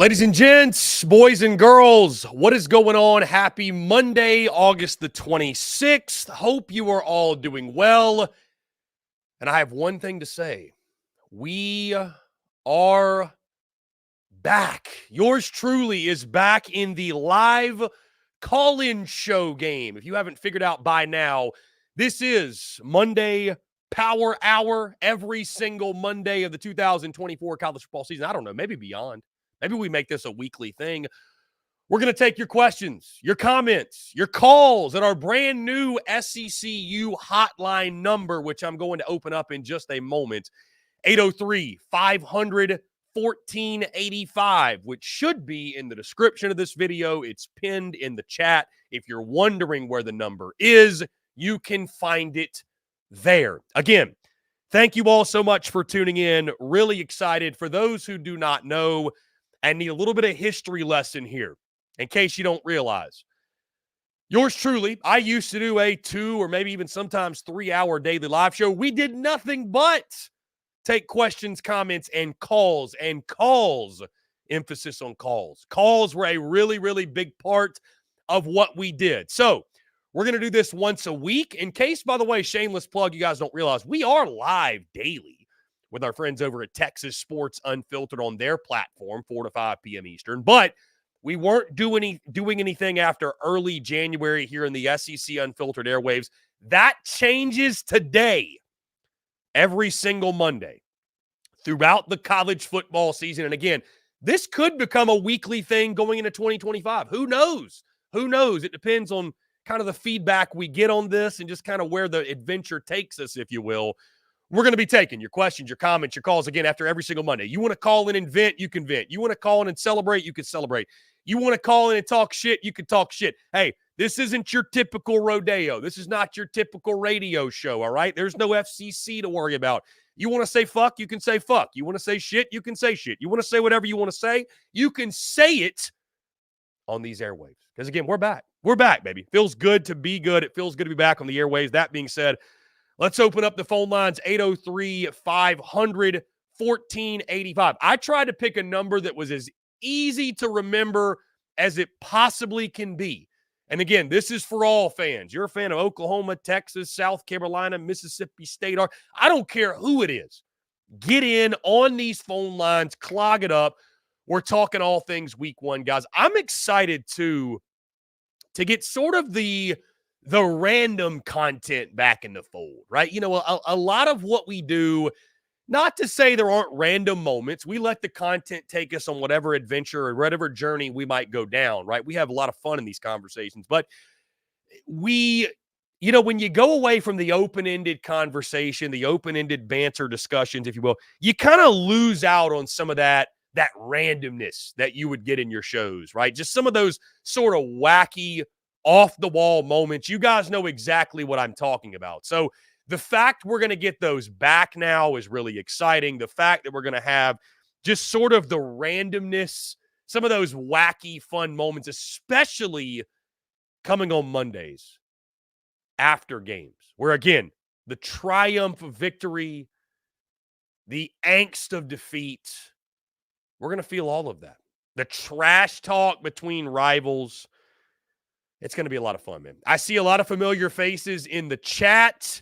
Ladies and gents, boys and girls, what is going on? Happy Monday, August the 26th. Hope you are all doing well. And I have one thing to say. We are back. Yours truly is back in the live call-in show game. If you haven't figured out by now, this is Monday Power Hour every single Monday of the 2024 college football season. I don't know, maybe beyond. Maybe we make this a weekly thing. We're going to take your questions, your comments, your calls at our brand new SECU hotline number, which I'm going to open up in just a moment. 803-500-1485, which should be in the description of this video. It's pinned in the chat. If you're wondering where the number is, you can find it there. Again, thank you all so much for tuning in. Really excited. For those who do not know, and need a little bit of history lesson here, in case you don't realize. Yours truly, I used to do a 2 or maybe even sometimes 3-hour daily live show. We did nothing but take questions, comments, and calls. Emphasis on calls. Calls were a really, really big part of what we did. So we're going to do this once a week. In case, by the way, shameless plug, you guys don't realize, we are live daily with our friends over at Texas Sports Unfiltered on their platform, 4 to 5 p.m. Eastern. But we weren't doing anything after early January here in the SEC Unfiltered airwaves. That changes today, every single Monday, throughout the college football season. And again, this could become a weekly thing going into 2025. Who knows? Who knows? It depends on kind of the feedback we get on this and just kind of where the adventure takes us, if you will. We're going to be taking your questions, your comments, your calls again after every single Monday. You want to call in and vent, you can vent. You want to call in and celebrate, you can celebrate. You want to call in and talk shit, you can talk shit. Hey, this isn't your typical rodeo. This is not your typical radio show, all right? There's no FCC to worry about. You want to say fuck, you can say fuck. You want to say shit, you can say shit. You want to say whatever you want to say, you can say it on these airwaves. Because again, we're back. We're back, baby. Feels good to be good. It feels good to be back on the airwaves. That being said, let's open up the phone lines, 803-500-1485. I tried to pick a number that was as easy to remember as it possibly can be. And again, this is for all fans. You're a fan of Oklahoma, Texas, South Carolina, Mississippi State. I don't care who it is. Get in on these phone lines, clog it up. We're talking all things week one, guys. I'm excited to get sort of the random content back in the fold, right? You know, a lot of what we do, not to say there aren't random moments. We let the content take us on whatever adventure or whatever journey we might go down, right? We have a lot of fun in these conversations, but when you go away from the open-ended conversation, the open-ended banter discussions, if you will, you kind of lose out on some of that randomness that you would get in your shows, right? Just some of those sort of wacky, off-the-wall moments. You guys know exactly what I'm talking about. So the fact we're going to get those back now is really exciting. The fact that we're going to have just sort of the randomness, some of those wacky, fun moments, especially coming on Mondays after games, where, again, the triumph of victory, the angst of defeat, we're going to feel all of that. The trash talk between rivals. It's going to be a lot of fun, man. I see a lot of familiar faces in the chat.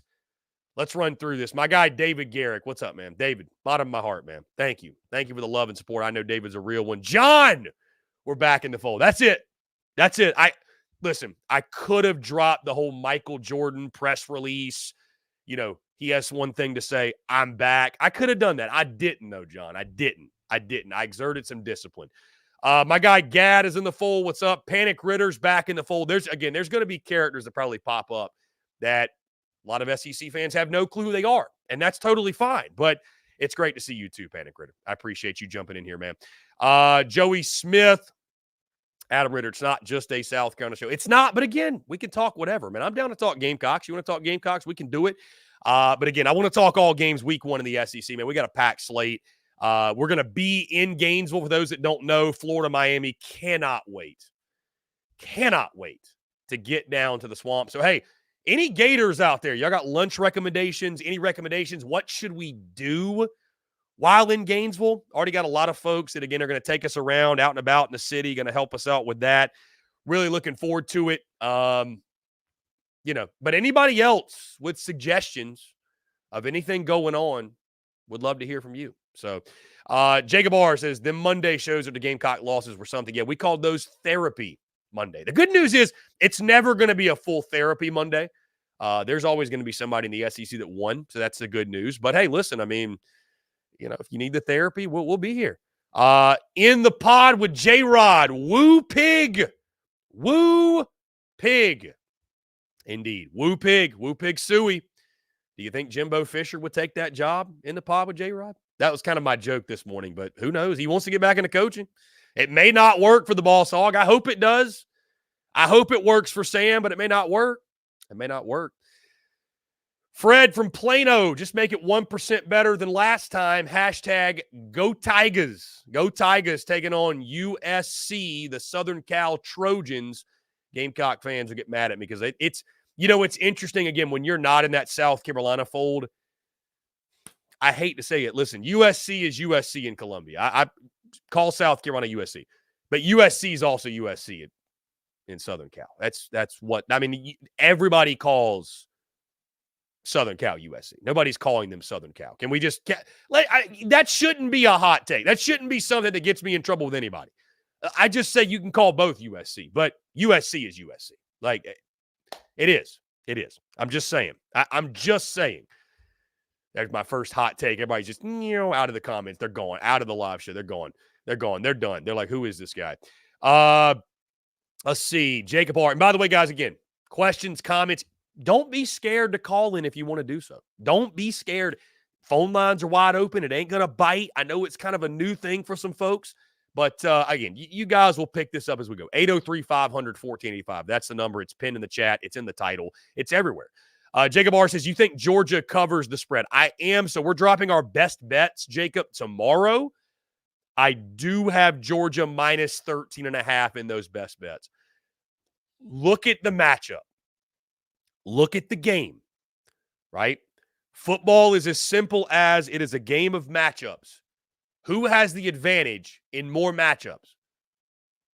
Let's run through this. My guy, David Garrick. What's up, man? David, bottom of my heart, man. Thank you. Thank you for the love and support. I know David's a real one. John, we're back in the fold. That's it. Listen, I could have dropped the whole Michael Jordan press release. You know, he has one thing to say, I'm back. I could have done that. I didn't, though, John. I didn't. I exerted some discipline. My guy Gad is in the fold. What's up? Panic Ritter's back in the fold. There's going to be characters that probably pop up that a lot of SEC fans have no clue who they are, and that's totally fine. But it's great to see you too, Panic Ritter. I appreciate you jumping in here, man. Joey Smith, Adam Ritter. It's not just a South Carolina show. It's not, but again, we can talk whatever, man. I'm down to talk Gamecocks. You want to talk Gamecocks? We can do it. But again, I want to talk all games week one in the SEC, man. We got a packed slate. We're going to be in Gainesville. For those that don't know, Florida, Miami, cannot wait to get down to the swamp. So, hey, any Gators out there, y'all got lunch recommendations, any recommendations? What should we do while in Gainesville. Already got a lot of folks that, again, are going to take us around out and about in the city, going to help us out with that. Really looking forward to it. But anybody else with suggestions of anything going on, would love to hear from you. So Jacob R. says, the Monday shows of the Gamecock losses were something. Yeah, we called those therapy Monday. The good news is it's never going to be a full therapy Monday. There's always going to be somebody in the SEC that won, so that's the good news. But, hey, listen, I mean, if you need the therapy, we'll be here. In the pod with J-Rod, Woo Pig. Woo Pig. Indeed. Woo Pig. Woo Pig Suey. Do you think Jimbo Fisher would take that job in the pod with J-Rod? That was kind of my joke this morning, but who knows? He wants to get back into coaching. It may not work for the Boss Hog. I hope it does. I hope it works for Sam, but it may not work. It may not work. Fred from Plano, just make it 1% better than last time. Hashtag Go Tigers. Go Tigers taking on USC, the Southern Cal Trojans. Gamecock fans will get mad at me because it's interesting, again, when you're not in that South Carolina fold. I hate to say it. Listen, USC is USC in Columbia. I call South Carolina USC. But USC is also USC in Southern Cal. That's what – I mean, everybody calls Southern Cal USC. Nobody's calling them Southern Cal. Can we just that shouldn't be a hot take. That shouldn't be something that gets me in trouble with anybody. I just say you can call both USC, but USC is USC. Like, it is. It is. I'm just saying. I'm just saying. There's my first hot take. Everybody's just, out of the comments. They're going. Out of the live show. They're going. They're gone. They're done. They're like, who is this guy? Let's see. Jacob R. And by the way, guys, again, questions, comments, don't be scared to call in if you want to do so. Don't be scared. Phone lines are wide open. It ain't going to bite. I know it's kind of a new thing for some folks. But, again, you guys will pick this up as we go. 803-500-1485. That's the number. It's pinned in the chat. It's in the title. It's everywhere. Jacob R. says, you think Georgia covers the spread? I am. So we're dropping our best bets, Jacob, tomorrow. I do have Georgia minus 13.5 in those best bets. Look at the matchup. Look at the game, right? Football is as simple as it is a game of matchups. Who has the advantage in more matchups?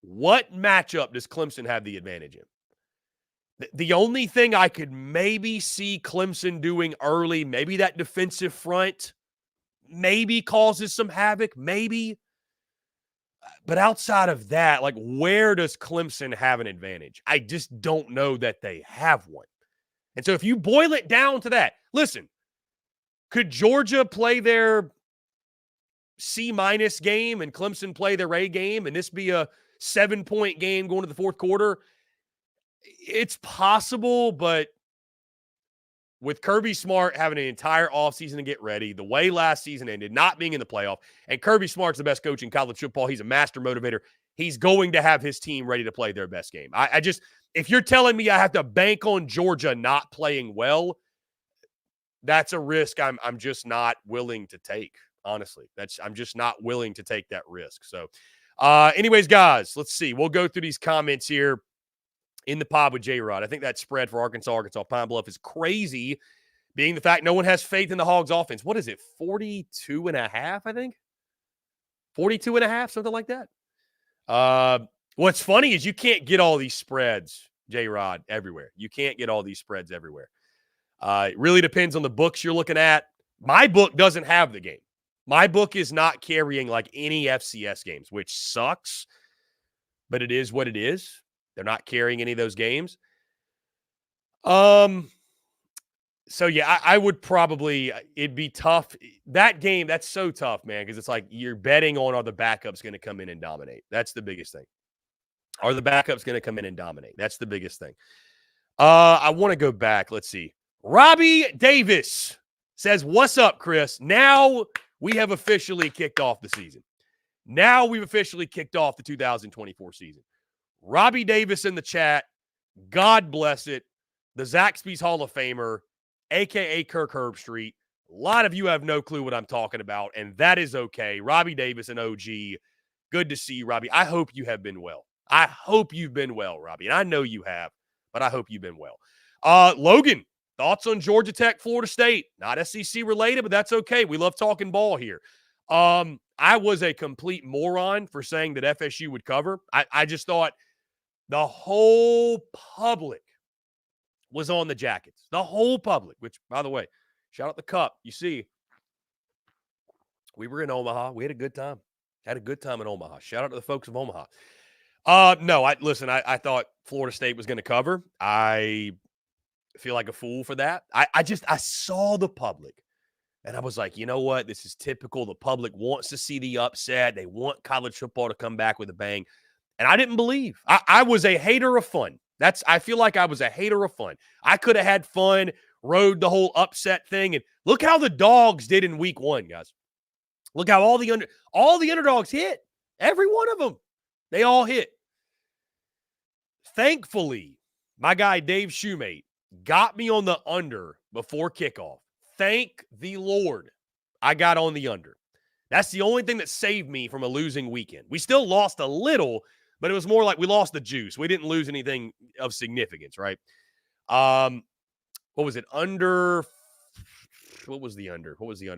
What matchup does Clemson have the advantage in? The only thing I could maybe see Clemson doing early, maybe that defensive front, maybe causes some havoc, maybe. But outside of that, like, where does Clemson have an advantage? I just don't know that they have one. And so if you boil it down to that, listen, could Georgia play their C- game and Clemson play their A game and this be a 7-point game going to the fourth quarter? It's possible, but with Kirby Smart having an entire offseason to get ready, the way last season ended, not being in the playoff, and Kirby Smart's the best coach in college football. He's a master motivator. He's going to have his team ready to play their best game. I just, if you're telling me I have to bank on Georgia not playing well, that's a risk I'm just not willing to take, honestly. I'm just not willing to take that risk. So, anyways, guys, let's see. We'll go through these comments here in the pod with J-Rod. I think that spread for Arkansas Pine Bluff is crazy, being the fact no one has faith in the Hogs offense. What is it, 42.5, I think? 42.5, something like that. What's funny is you can't get all these spreads, J-Rod, everywhere. You can't get all these spreads everywhere. It really depends on the books you're looking at. My book doesn't have the game. My book is not carrying like any FCS games, which sucks, but it is what it is. They're not carrying any of those games. So, yeah, I would probably – it'd be tough. That game, that's so tough, man, because it's like you're betting on, are the backups going to come in and dominate? That's the biggest thing. Are the backups going to come in and dominate? That's the biggest thing. I want to go back. Let's see. Robbie Davis says, what's up, Chris? Now we have officially kicked off the season. Now we've officially kicked off the 2024 season. Robbie Davis in the chat, God bless it, the Zaxby's Hall of Famer, a.k.a. Kirk Herbstreit. A lot of you have no clue what I'm talking about, and that is okay. Robbie Davis and OG, good to see you, Robbie. I hope you have been well. I hope you've been well, Robbie, and I know you have, but I hope you've been well. Logan, thoughts on Georgia Tech, Florida State? Not SEC related, but that's okay. We love talking ball here. I was a complete moron for saying that FSU would cover. I just thought the whole public was on the Jackets. The whole public, which, by the way, shout out the Cup. You see, we were in Omaha. We had a good time. Had a good time in Omaha. Shout out to the folks of Omaha. No, I thought Florida State was going to cover. I feel like a fool for that. I saw the public. And I was like, you know what? This is typical. The public wants to see the upset. They want college football to come back with a bang. And I didn't believe. I was a hater of fun. I feel like I was a hater of fun. I could have had fun, rode the whole upset thing. And look how the dogs did in week 1, guys. Look how all the underdogs hit. Every one of them. They all hit. Thankfully, my guy Dave Shoemate got me on the under before kickoff. Thank the Lord I got on the under. That's the only thing that saved me from a losing weekend. We still lost a little, but it was more like we lost the juice. We didn't lose anything of significance, right? What was it? Under – what was the under?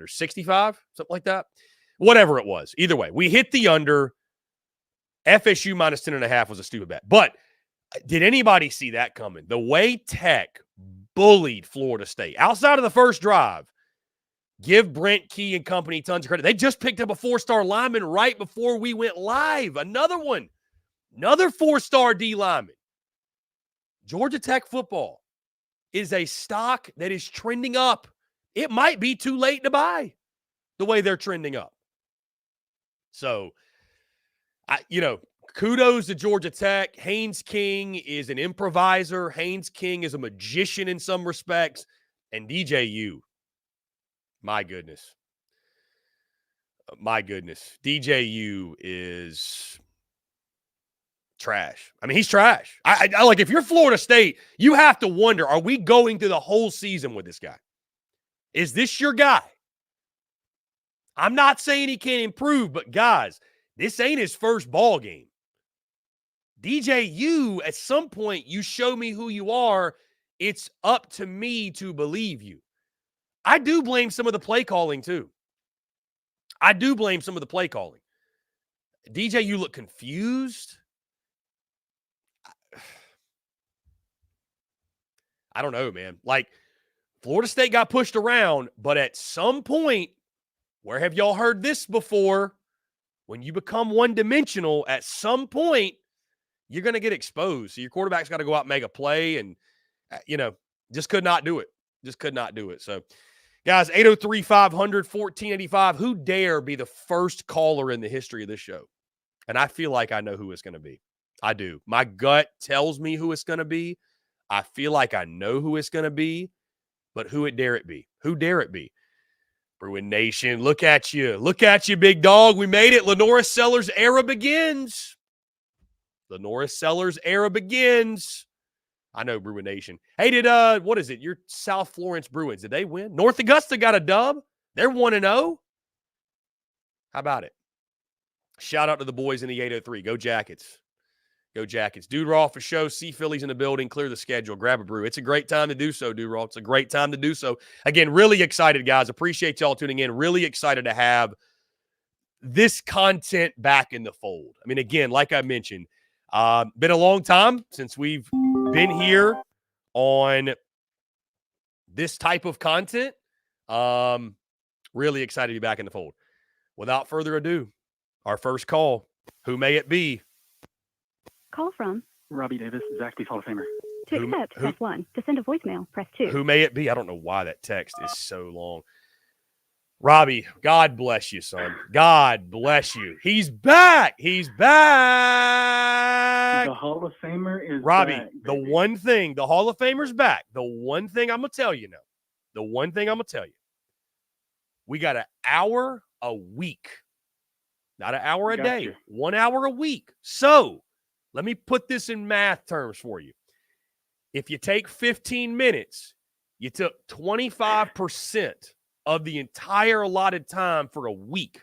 65? Something like that? Whatever it was. Either way, we hit the under. FSU minus 10.5 was a stupid bet. But did anybody see that coming? The way Tech bullied Florida State. Outside of the first drive, give Brent Key and company tons of credit. They just picked up a 4-star lineman right before we went live. Another one. Another 4-star D lineman. Georgia Tech football is a stock that is trending up. It might be too late to buy the way they're trending up. So, kudos to Georgia Tech. Haynes King is an improviser. Haynes King is a magician in some respects. And DJU, my goodness. DJU is trash. I mean, he's trash. I like, if you're Florida State, you have to wonder, are we going through the whole season with this guy? Is this your guy? I'm not saying he can't improve, but guys, this ain't his first ball game. DJU, at some point, you show me who you are. It's up to me to believe you. I do blame some of the play calling, too. DJU look confused. I don't know, man. Like, Florida State got pushed around, but at some point, where have y'all heard this before? When you become one-dimensional, at some point, you're going to get exposed. So your quarterback's got to go out and make a play, and, just could not do it. So, guys, 803-500-1485. Who dare be the first caller in the history of this show? And I feel like I know who it's going to be. I do. My gut tells me who it's going to be. I feel like I know who it's going to be. But who dare it be? Who dare it be? Bruin Nation, look at you. Look at you, big dog. We made it. Lenora Sellers era begins. I know, Bruin Nation. Hey, what is it? Your South Florence Bruins, did they win? North Augusta got a dub. They're 1-0. How about it? Shout out to the boys in the 803. Go Jackets. Dude Raw for show. See Phillies in the building. Clear the schedule. Grab a brew. It's a great time to do so, Dude Raw. It's a great time to do so. Again, really excited, guys. Appreciate y'all tuning in. Really excited to have this content back in the fold. I mean, again, like I mentioned, been a long time since we've been here on this type of content. Really excited to be back in the fold. Without further ado, our first call. Who may it be? Call from Robbie Davis, Zaxby's Hall of Famer. To accept, press 1. To send a voicemail, press 2. Who may it be? I don't know why that text is so long. Robbie, God bless you, son. God bless you. He's back. The Hall of Famer is Robbie, back, the one thing, the Hall of Famer's back. The one thing I'm going to tell you now. We got an hour a week. Not an hour a day. You. 1 hour a week. So, let me put this in math terms for you. If you take 15 minutes, you took 25% of the entire allotted time for a week.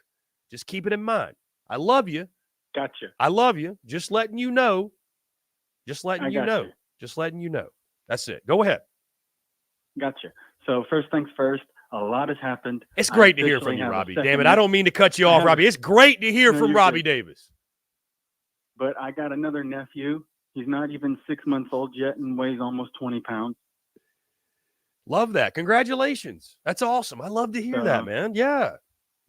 Just keep it in mind. I love you. Gotcha. I love you. Just letting you know. Just letting you know. You. Just letting you know. That's it. Go ahead. Gotcha. So first things first, a lot has happened. It's great to hear from you, Robbie. Damn it. I don't mean to cut you off, Robbie. It's great to hear from Robbie Davis. But I got another nephew. He's not even 6 months old yet and weighs almost 20 pounds. Love that. Congratulations. That's awesome. I love to hear that, man. Yeah.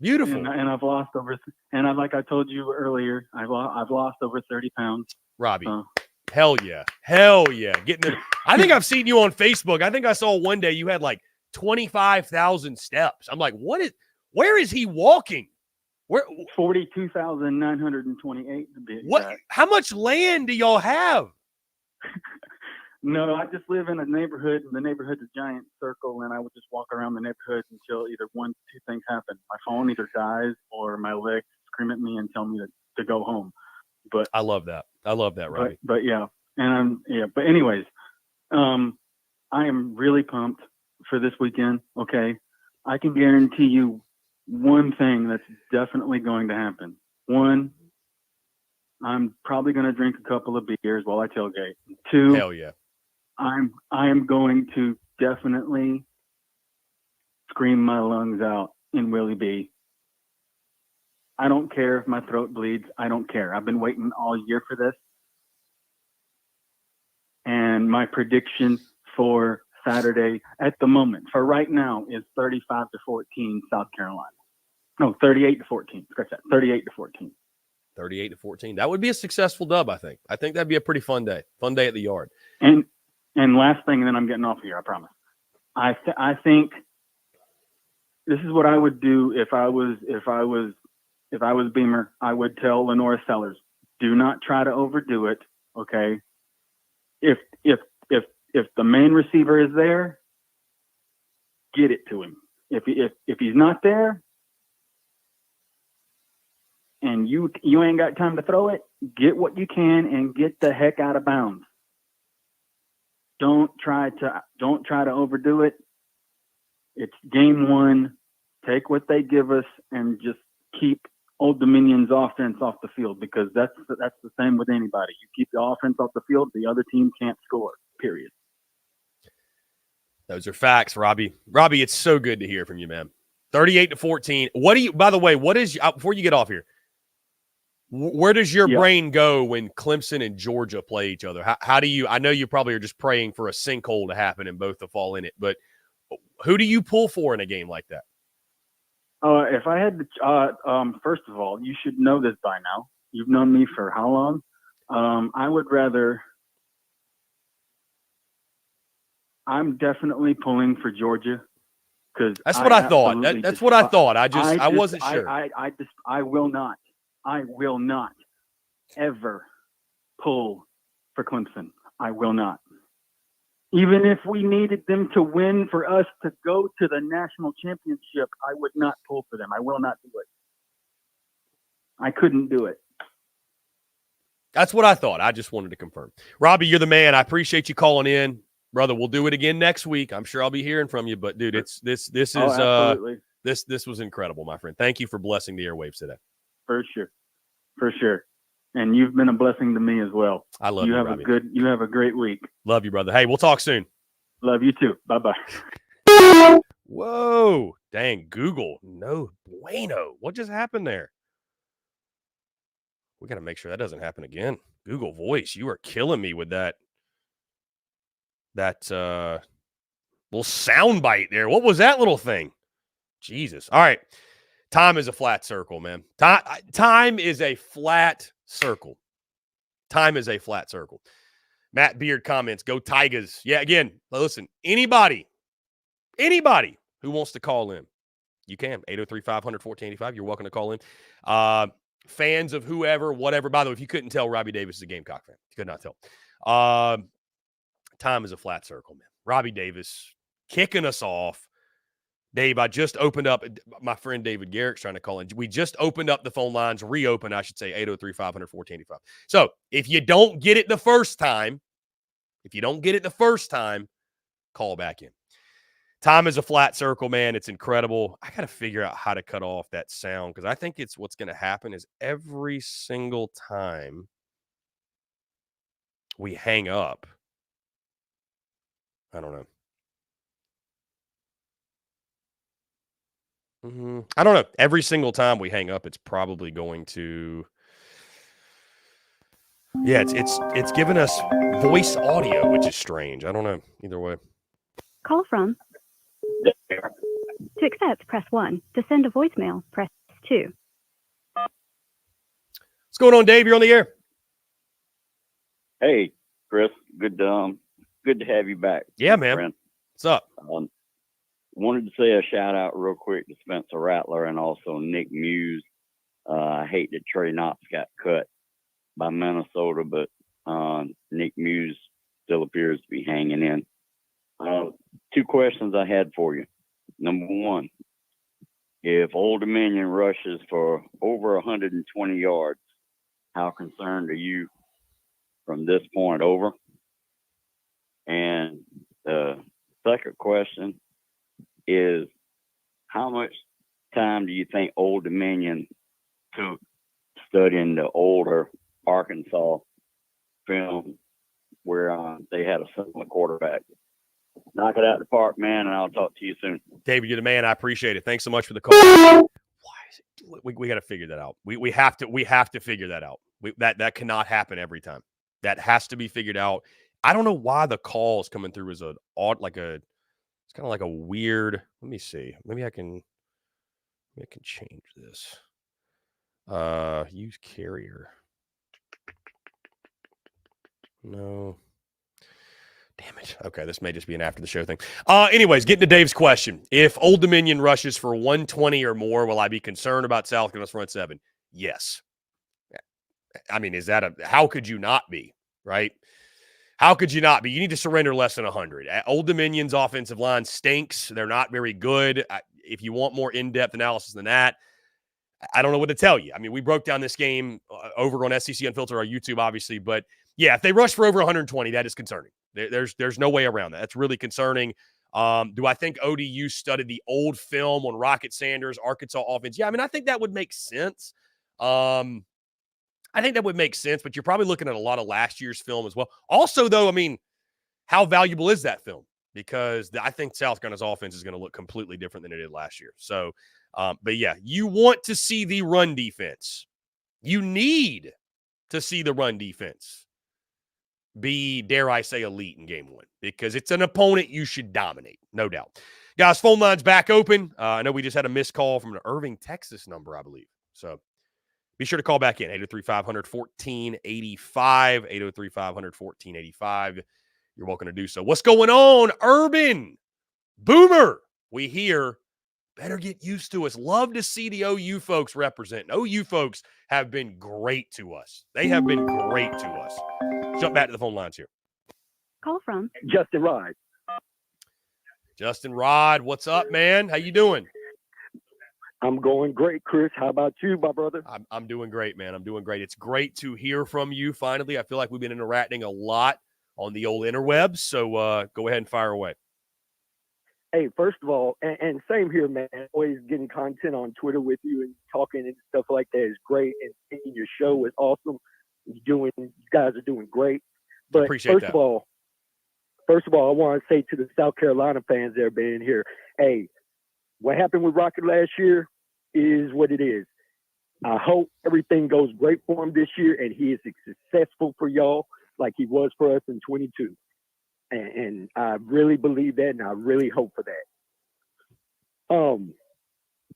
Beautiful. And I've lost over, like I told you earlier, I've lost over 30 pounds. Robbie. Hell yeah. Hell yeah. I think I've seen you on Facebook. I think I saw one day you had like 25,000 steps. I'm like, where is he walking? Where 42,928 to be exact. What? How much land do y'all have? No, I just live in a neighborhood, and the neighborhood's a giant circle, and I would just walk around the neighborhood until either one, two things happen. My phone either dies or my legs scream at me and tell me to go home. But I love that. I love that, Robbie. But yeah, but anyways, I am really pumped for this weekend. Okay, I can guarantee you one thing that's definitely going to happen. One, I'm probably going to drink a couple of beers while I tailgate. Two, hell yeah, I am going to definitely scream my lungs out in Willie B. I don't care if my throat bleeds. I don't care. I've been waiting all year for this. And my prediction for Saturday at the moment, for right now, is 35-14 South Carolina. No, 38-14. Scratch that. 38-14. 38-14. That would be a successful dub, I think. I think that'd be a pretty fun day. Fun day at the yard. And last thing, and then I'm getting off here, I promise. I think this is what I would do if I was Beamer. I would tell Lenora Sellers, do not try to overdo it. Okay. If the main receiver is there, get it to him. If he's not there, and you ain't got time to throw it, get what you can and get the heck out of bounds. Don't try to overdo it. It's game one. Take what they give us and just keep Old Dominion's offense off the field, because that's the same with anybody. You keep the offense off the field, the other team can't score, period. Those are facts, Robbie. Robbie, it's so good to hear from you, man. 38-14. By the way, before you get off here, where does your brain go when Clemson and Georgia play each other? How do you, I know you probably are just praying for a sinkhole to happen and both to fall in it, but who do you pull for in a game like that? If I had to, first of all, you should know this by now. You've known me for how long? I'm definitely pulling for Georgia, because that's what I thought. That's what I thought. I wasn't sure. I will not ever pull for Clemson. I will not. Even if we needed them to win for us to go to the national championship, I would not pull for them. I will not do it. I couldn't do it. That's what I thought. I just wanted to confirm. Robbie, you're the man. I appreciate you calling in. Brother, we'll do it again next week. I'm sure I'll be hearing from you, but dude, this was incredible, my friend. Thank you for blessing the airwaves today. For sure. And you've been a blessing to me as well. I love you, Robbie. You have a great week. Love you, brother. Hey, we'll talk soon. Love you too. Bye-bye. Whoa. Dang, Google. No bueno. What just happened there? We got to make sure that doesn't happen again. Google Voice, you are killing me with that little sound bite there. What was that little thing? Jesus. All right. Time is a flat circle, man. Time is a flat circle. Time is a flat circle. Matt Beard comments, go Tigers. Yeah, again, listen, anybody who wants to call in, you can. 803-500-1485. You're welcome to call in. Fans of whoever, whatever. By the way, if you couldn't tell, Robbie Davis is a Gamecock fan. You could not tell. Time is a flat circle, man. Robbie Davis kicking us off. Dave, I just opened up. My friend David Garrick's trying to call in. We just opened up the phone lines, reopened, I should say, 803-500-1485. So if you don't get it the first time, call back in. Time is a flat circle, man. It's incredible. I got to figure out how to cut off that sound, because I think what's going to happen is every single time we hang up, I don't know. I don't know. Every single time we hang up, it's probably going to. Yeah, it's given us voice audio, which is strange. I don't know. Either way. Call from. To accept, press 1. To send a voicemail, press 2. What's going on, Dave? You're on the air. Hey, Chris. Good to have you back. Yeah, man. Friend. What's up? Wanted to say a shout out real quick to Spencer Rattler and also Nick Muse. I hate that Trey Knox got cut by Minnesota, but Nick Muse still appears to be hanging in. 2 questions I had for you. Number 1, if Old Dominion rushes for over 120 yards, how concerned are you from this point over? And the second question is, how much time do you think Old Dominion took studying the older Arkansas film where they had a similar quarterback? Knock it out of the park, man, and I'll talk to you soon. David, you're the man. I appreciate it. Thanks so much for the call. Why is it? We got to figure that out. We have to figure that out. That cannot happen every time. That has to be figured out. I don't know why the call is coming through as it's kind of like a weird. Let me see. Maybe I can change this. Use carrier. No. Damn it. Okay, this may just be an after the show thing. Anyways, getting to Dave's question. If Old Dominion rushes for 120 or more, will I be concerned about South Carolina's front 7? Yes. I mean, how could you not be, right? How could you not be? You need to surrender less than 100. Old Dominion's offensive line stinks. They're not very good. If you want more in-depth analysis than that, I don't know what to tell you. I mean, we broke down this game over on SEC Unfiltered, our YouTube, obviously. But, yeah, if they rush for over 120, that is concerning. There's no way around that. That's really concerning. Do I think ODU studied the old film on Rocket Sanders, Arkansas offense? Yeah, I mean, I think that would make sense. I think that would make sense, but you're probably looking at a lot of last year's film as well. Also, though, I mean, how valuable is that film? Because I think South Carolina's offense is going to look completely different than it did last year. So, but yeah, you want to see the run defense. You need to see the run defense be, dare I say, elite in game 1 because it's an opponent you should dominate, no doubt. Guys, phone line's back open. I know we just had a missed call from an Irving, Texas number, I believe. So be sure to call back in, 803-500-1485, 803-500-1485. You're welcome to do so. What's going on, Urban? Boomer, we hear. Better get used to us. Love to see the OU folks representing. OU folks have been great to us. They have been great to us. Jump back to the phone lines here. Call from. Justin Rod. Justin Rod, what's up, man? How you doing? I'm going great, Chris. How about you, my brother? I'm doing great, man. I'm doing great. It's great to hear from you finally. I feel like we've been interacting a lot on the old interwebs, so go ahead and fire away. Hey, first of all, and same here, man. Always getting content on Twitter with you and talking and stuff like that is great. And seeing your show is awesome. You guys are doing great. But Appreciate first that. of all, I want to say to the South Carolina fans that are being here, hey, what happened with Rocket last year is what it is. I hope everything goes great for him this year and he is successful for y'all like he was for us in 22. And I really believe that, and I really hope for that.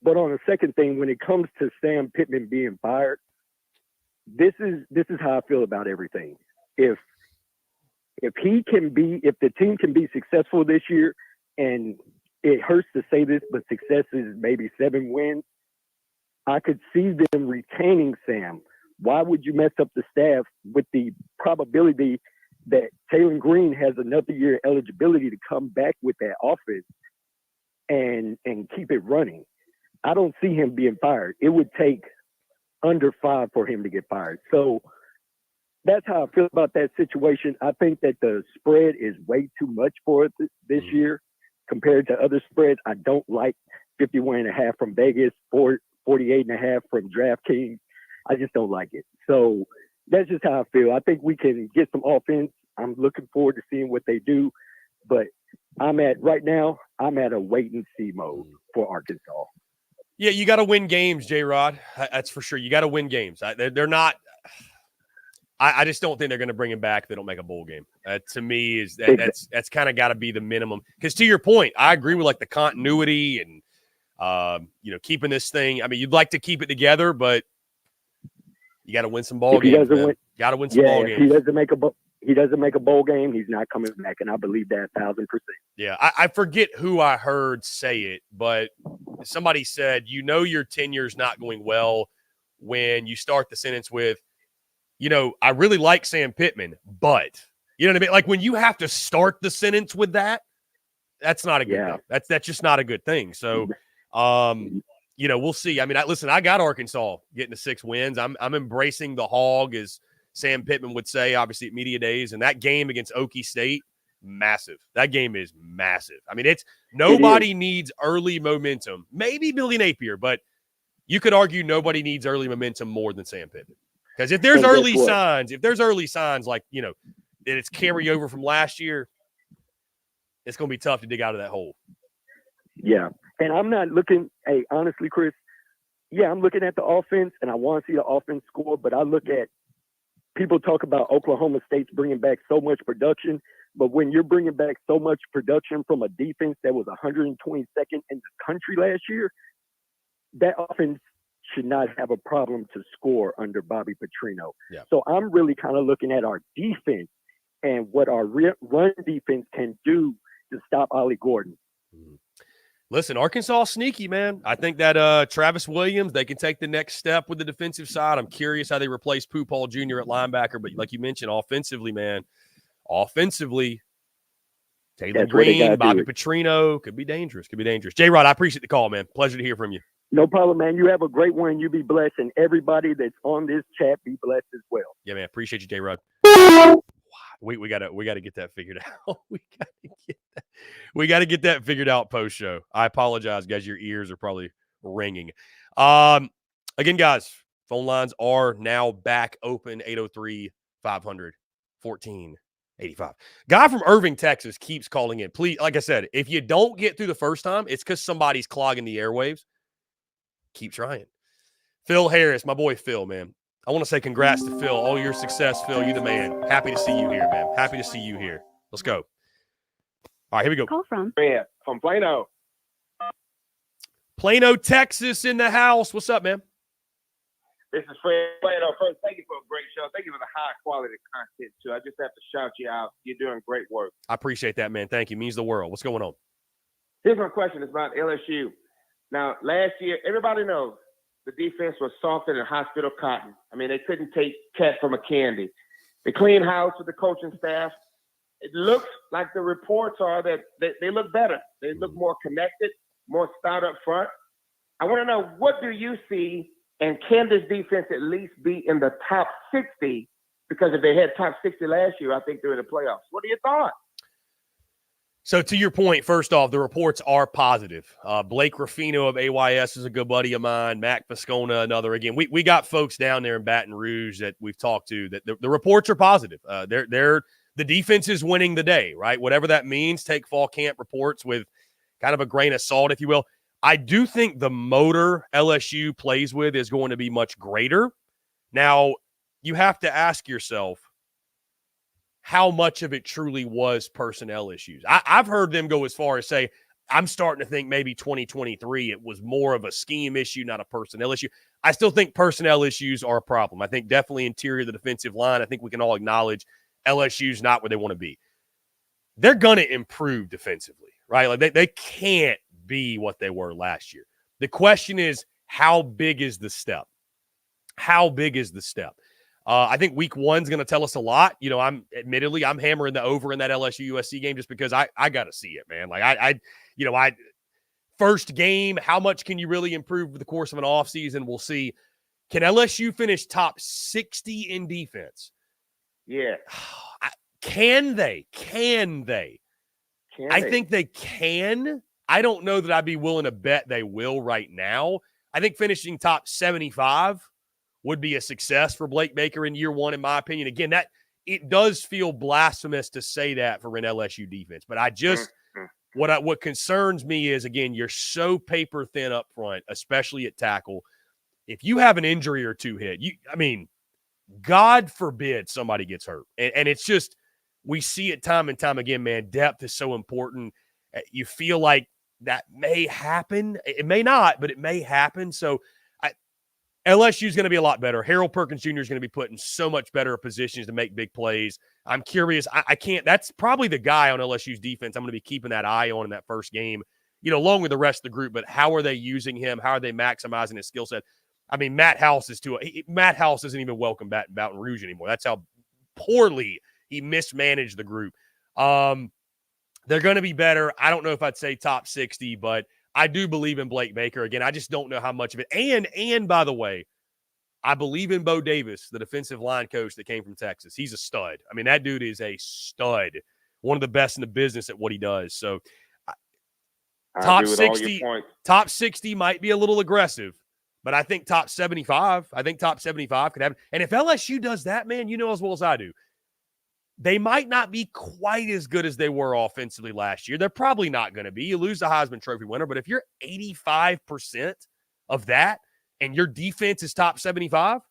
But on the second thing, when it comes to Sam Pittman being fired, this is how I feel about everything. If the team can be successful this year, and it hurts to say this, but success is maybe 7 wins, I could see them retaining Sam. Why would you mess up the staff with the probability that Taylor Green has another year eligibility to come back with that offense and keep it running? I don't see him being fired. It would take under 5 for him to get fired. So that's how I feel about that situation. I think that the spread is way too much for it this year compared to other spreads. I don't like 51.5 from Vegas, 48.5 from DraftKings. I just don't like it. So that's just how I feel. I think we can get some offense. I'm looking forward to seeing what they do. But right now, I'm at a wait and see mode for Arkansas. Yeah, you got to win games, J-Rod. That's for sure. You got to win games. They're not – I just don't think they're going to bring him back if they don't make a bowl game. To me, is that's kind of got to be the minimum. Because to your point, I agree with like the continuity and keeping this thing. I mean, you'd like to keep it together, but you got to win some ball games. Got to win some ball games. If he doesn't make a bowl game, he's not coming back, and I believe that 1,000%. Yeah, I forget who I heard say it, but somebody said, your tenure's not going well when you start the sentence with, I really like Sam Pittman, but you know what I mean? Like when you have to start the sentence with that, that's not a good thing. That's just not a good thing. So, we'll see. I mean, I got Arkansas getting to 6 wins. I'm embracing the hog, as Sam Pittman would say, obviously at media days. And that game against Okie State, massive. That game is massive. I mean, nobody needs early momentum. Maybe Billy Napier, but you could argue nobody needs early momentum more than Sam Pittman. Because if there's early signs like, that it's carryover from last year, it's going to be tough to dig out of that hole. Yeah. And I'm not looking, honestly, Chris, I'm looking at the offense and I want to see the offense score, but I look at people talk about Oklahoma State's bringing back so much production, but when you're bringing back so much production from a defense that was 122nd in the country last year, that offense should not have a problem to score under Bobby Petrino. Yeah. So I'm really kind of looking at our defense and what our run defense can do to stop Ollie Gordon. Listen, Arkansas sneaky, man. I think that Travis Williams, they can take the next step with the defensive side. I'm curious how they replace Pooh Paul Jr. at linebacker, but like you mentioned, offensively, Taylor Green, Bobby Petrino could be dangerous. J-Rod, I appreciate the call, man. Pleasure to hear from you. No problem, man. You have a great one. You be blessed, and everybody that's on this chat be blessed as well. Yeah, man. Appreciate you, J-Rod. We gotta get that figured out. We gotta get that figured out post show. I apologize, guys. Your ears are probably ringing. Again, guys, phone lines are now back open. 803-500-1485. Guy from Irving, Texas keeps calling in. Please, like I said, if you don't get through the first time, it's because somebody's clogging the airwaves. Keep trying. Phil Harris, my boy Phil, man. I want to say congrats to Phil. All your success, Phil. You the man. Happy to see you here, man. Happy to see you here. Let's go. All right, here we go. Call from Plano. Plano, Texas in the house. What's up, man? This is Fred Plano. First, thank you for a great show. Thank you for the high quality content, too. I just have to shout you out. You're doing great work. I appreciate that, man. Thank you. Means the world. What's going on? Here's my question. It's about LSU. Now, last year, everybody knows the defense was softer than hospital cotton. I mean, they couldn't take cat from a candy. They cleaned house with the coaching staff. It looks like the reports are that they look better. They look more connected, more stout up front. I want to know, what do you see, and can this defense at least be in the top 60? Because if they had top 60 last year, I think they're in the playoffs. What are your thoughts? So to your point, first off, the reports are positive. Blake Ruffino of AYS is a good buddy of mine. Mac Viscona, another. Again, we got folks down there in Baton Rouge that we've talked to that the reports are positive. The defense is winning the day, right? Whatever that means, take fall camp reports with kind of a grain of salt, if you will. I do think the motor LSU plays with is going to be much greater. Now, you have to ask yourself, how much of it truly was personnel issues. I've heard them go as far as say, I'm starting to think maybe 2023, it was more of a scheme issue, not a personnel issue. I still think personnel issues are a problem. I think definitely interior of the defensive line, I think we can all acknowledge LSU's not where they want to be. They're going to improve defensively, right? Like they can't be what they were last year. The question is, how big is the step? How big is the step? I think week one's going to tell us a lot. I'm hammering the over in that LSU USC game just because I got to see it, man. Like first game, how much can you really improve over the course of an offseason? We'll see. Can LSU finish top 60 in defense? Yeah. Can they? I think they can. I don't know that I'd be willing to bet they will right now. I think finishing top 75 would be a success for Blake Baker in year one, in my opinion. Again, that it does feel blasphemous to say that for an LSU defense, but What concerns me is, again, you're so paper thin up front, especially at tackle. If you have an injury or two hit, God forbid somebody gets hurt. And it's just, we see it time and time again, man. Depth is so important. You feel like that may happen. It may not, but it may happen. So LSU is going to be a lot better. Harold Perkins Jr. is going to be put in so much better positions to make big plays. I'm curious. I can't – that's probably the guy on LSU's defense I'm going to be keeping that eye on in that first game, along with the rest of the group. But how are they using him? How are they maximizing his skill set? I mean, Matt House isn't even welcome back in Baton Rouge anymore. That's how poorly he mismanaged the group. They're going to be better. I don't know if I'd say top 60, but I do believe in Blake Baker. Again, I just don't know how much of it. And by the way, I believe in Bo Davis, the defensive line coach that came from Texas. He's a stud. I mean, that dude is a stud. One of the best in the business at what he does. So top 60 might be a little aggressive, but I think top 75 could happen. And if LSU does that, man, you know as well as I do, they might not be quite as good as they were offensively last year. They're probably not going to be. You lose the Heisman Trophy winner, but if you're 85% of that and your defense is top 75,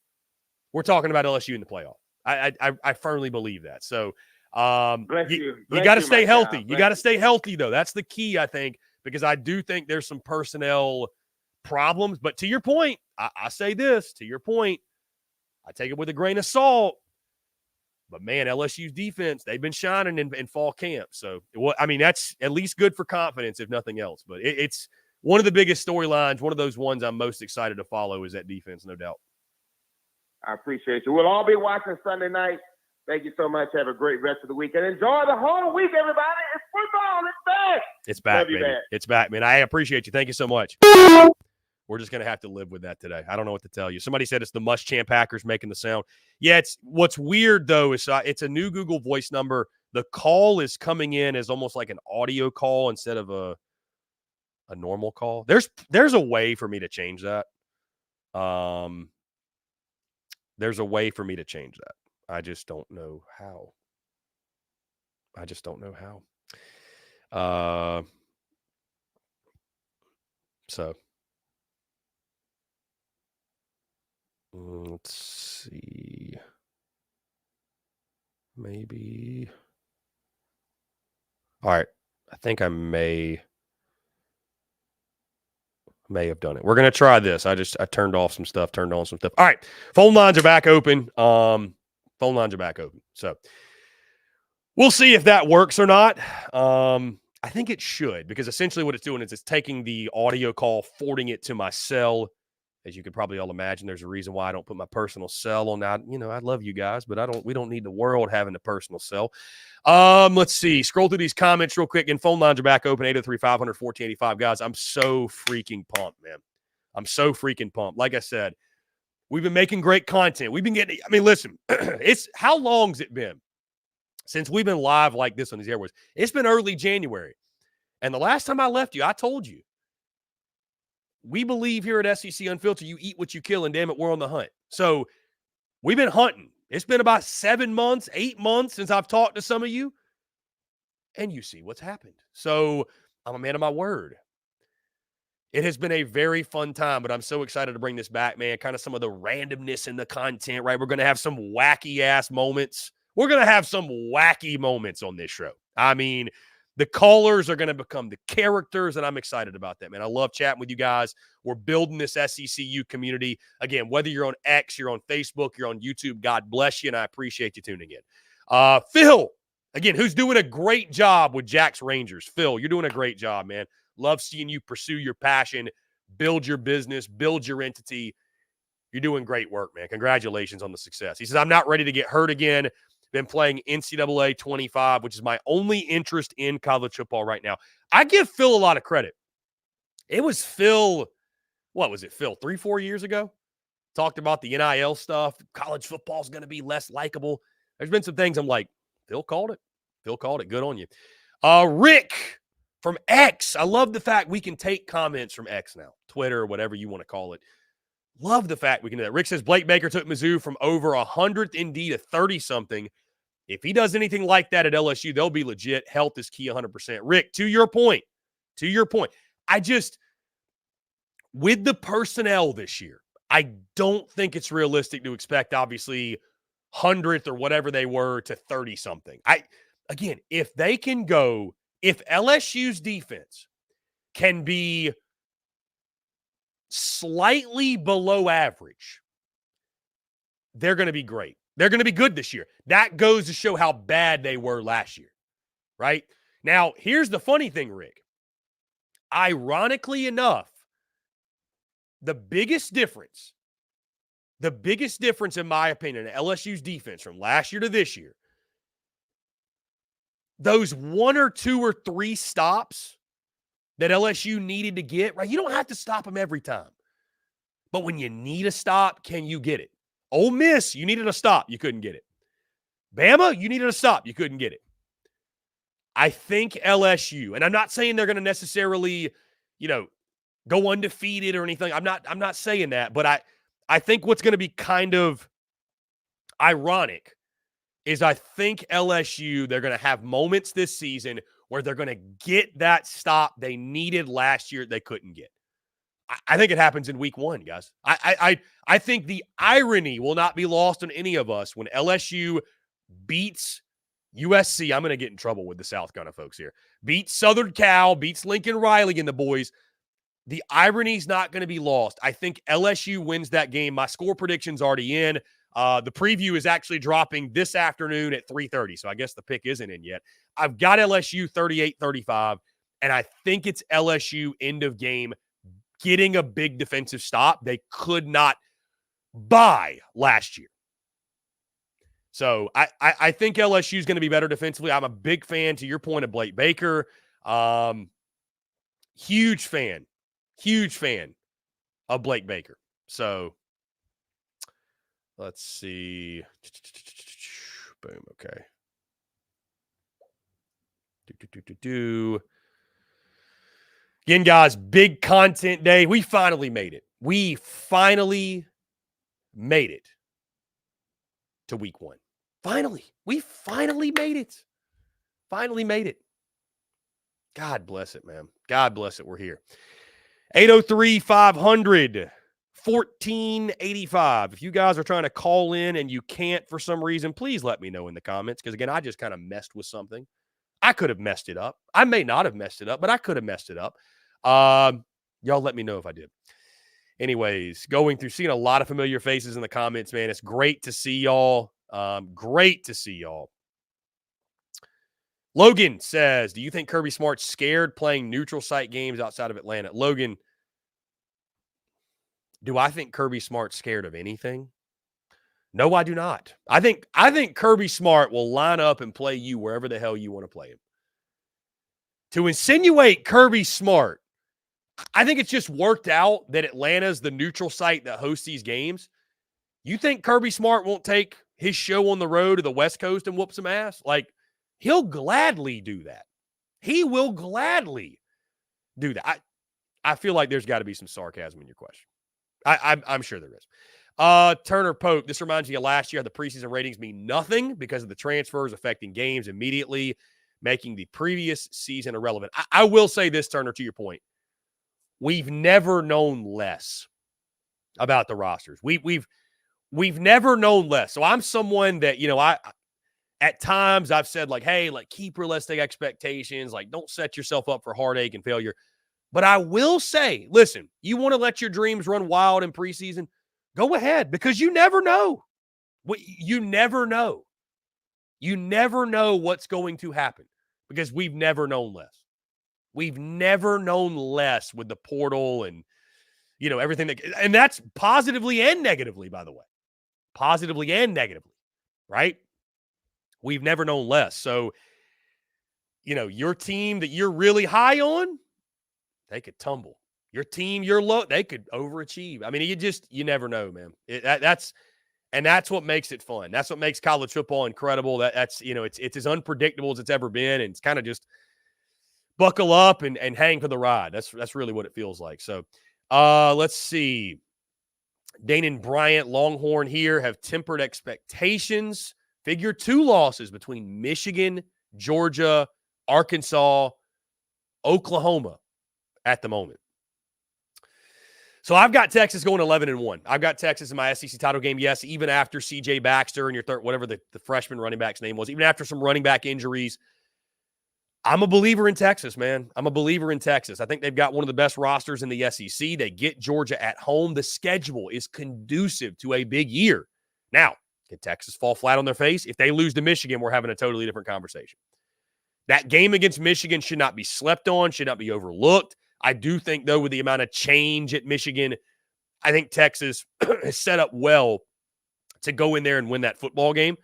we're talking about LSU in the playoff. I firmly believe that. So you got to stay healthy. You got to stay healthy, though. That's the key, I think, because I do think there's some personnel problems. But to your point, I say this, to your point, I take it with a grain of salt. But, man, LSU's defense, they've been shining in fall camp. So, that's at least good for confidence, if nothing else. But it's one of the biggest storylines, one of those ones I'm most excited to follow is that defense, no doubt. I appreciate you. We'll all be watching Sunday night. Thank you so much. Have a great rest of the week. And enjoy the whole week, everybody. It's football. It's back. It's back, baby. It's back, man. I appreciate you. Thank you so much. We're just going to have to live with that today. I don't know what to tell you. Somebody said it's the Muschamp Packers making the sound. Yeah, what's weird, though, is it's a new Google Voice number. The call is coming in as almost like an audio call instead of a normal call. There's a way for me to change that. There's a way for me to change that. I just don't know how. So let's see. Maybe. All right. I think I may have done it. We're going to try this. I turned off some stuff, turned on some stuff. All right. Phone lines are back open. So we'll see if that works or not. I think it should, because essentially what it's doing is it's taking the audio call, forwarding it to my cell. As you could probably all imagine, there's a reason why I don't put my personal cell on that. I love you guys, but we don't need the world having a personal cell. Let's see. Scroll through these comments real quick, and phone lines are back open, 803-500-1485. Guys, I'm so freaking pumped, man. I'm so freaking pumped. Like I said, we've been making great content. We've been getting, listen, how long's it been since we've been live like this on these airways? It's been early January. And the last time I left you, I told you, we believe here at SEC Unfiltered, you eat what you kill, and damn it, we're on the hunt. So we've been hunting. It's been about 7 months, 8 months since I've talked to some of you, and you see what's happened. So I'm a man of my word. It has been a very fun time, but I'm so excited to bring this back, man. Kind of some of the randomness in the content, right? We're going to have some wacky-ass moments. We're going to have some wacky moments on this show. The callers are going to become the characters, and I'm excited about that, man. I love chatting with you guys. We're building this SECU community. Again, whether you're on X, you're on Facebook, you're on YouTube, God bless you, and I appreciate you tuning in. Phil, again, who's doing a great job with Jack's Rangers. Phil, you're doing a great job, man. Love seeing you pursue your passion, build your business, build your entity. You're doing great work, man. Congratulations on the success. He says, I'm not ready to get hurt again. Been playing NCAA 25, which is my only interest in college football right now. I give Phil a lot of credit. It was Phil, what was it, Phil, 3-4 years ago? Talked about the NIL stuff. College football is going to be less likable. There's been some things I'm like, Phil called it. Phil called it. Good on you. Rick from X. I love the fact we can take comments from X now. Twitter, or whatever you want to call it. Love the fact we can do that. Rick says Blake Baker took Mizzou from over 100th Indy to 30-something If he does anything like that at LSU, they'll be legit. Health is key 100%. Rick, to your point, I just, with the personnel this year, I don't think it's realistic to expect, obviously, 100th or whatever they were to 30-something. Again, if they can go, if LSU's defense can be slightly below average, they're going to be great. They're going to be good this year. That goes to show how bad they were last year, right? Now, here's the funny thing, Rick. Ironically enough, the biggest difference in my opinion in LSU's defense from last year to this year, those 1 or 2 or 3 stops that LSU needed to get, right? You don't have to stop them every time. But when you need a stop, can you get it? Ole Miss, you needed a stop. You couldn't get it. Bama, you needed a stop. You couldn't get it. I think LSU, and I'm not saying they're going to necessarily, go undefeated or anything. I'm not saying that, but I think what's going to be kind of ironic is I think LSU, they're going to have moments this season where they're going to get that stop they needed last year they couldn't get. I think it happens in week 1, guys. I think the irony will not be lost on any of us when LSU beats USC. I'm going to get in trouble with the South kind of folks here. Beats Southern Cal, beats Lincoln Riley and the boys. The irony's not going to be lost. I think LSU wins that game. My score prediction's already in. The preview is actually dropping this afternoon at 3:30, so I guess the pick isn't in yet. I've got LSU 38-35, and I think it's LSU end of game getting a big defensive stop they could not buy last year. So I think LSU is going to be better defensively. I'm a big fan, to your point, of Blake Baker. Huge fan of Blake Baker. So let's see. Boom. Okay. Again, guys, big content day. We finally made it. We finally made it to week 1. Finally. We finally made it. Finally made it. God bless it, man. God bless it. We're here. 803-500-1485. If you guys are trying to call in and you can't for some reason, please let me know in the comments. Because, again, I just kind of messed with something. I could have messed it up. I may not have messed it up, but I could have messed it up. Y'all let me know if I did. Anyways, seeing a lot of familiar faces in the comments, man. It's great to see y'all. Great to see y'all. Logan says, do you think Kirby Smart's scared playing neutral site games outside of Atlanta? Logan, do I think Kirby Smart's scared of anything? No, I do not. I think Kirby Smart will line up and play you wherever the hell you want to play him. To insinuate Kirby Smart, I think it's just worked out that Atlanta's the neutral site that hosts these games. You think Kirby Smart won't take his show on the road to the West Coast and whoop some ass? Like, he'll gladly do that. He will gladly do that. I feel like there's got to be some sarcasm in your question. I'm sure there is. Turner Pope, this reminds me of last year. The preseason ratings mean nothing because of the transfers affecting games immediately, making the previous season irrelevant. I will say this, Turner, to your point. We've never known less about the rosters. We've never known less. So I'm someone that, at times I've said, like, hey, like, keep realistic expectations. Like, don't set yourself up for heartache and failure. But I will say, listen, you want to let your dreams run wild in preseason? Go ahead, because you never know. You never know. You never know what's going to happen because we've never known less. We've never known less with the portal and, everything. And that's positively and negatively, by the way. Positively and negatively, right? We've never known less. So, your team that you're really high on, they could tumble. Your team you're low, they could overachieve. I mean, you never know, man. That's what makes it fun. That's what makes college football incredible. That's it's as unpredictable as it's ever been, and it's kind of just buckle up and hang for the ride. That's really what it feels like. So, let's see. Dane and Bryant Longhorn here have tempered expectations Figure 2 losses between Michigan, Georgia, Arkansas, Oklahoma at the moment. So I've got Texas going 11-1. I've got Texas in my SEC title game. Yes, even after C.J. Baxter and your third, whatever the freshman running back's name was, even after some running back injuries, I'm a believer in Texas, man. I'm a believer in Texas. I think they've got one of the best rosters in the SEC. They get Georgia at home. The schedule is conducive to a big year. Now, can Texas fall flat on their face? If they lose to Michigan, we're having a totally different conversation. That game against Michigan should not be slept on, should not be overlooked. I do think, though, with the amount of change at Michigan, I think Texas is set up well to go in there and win that football game.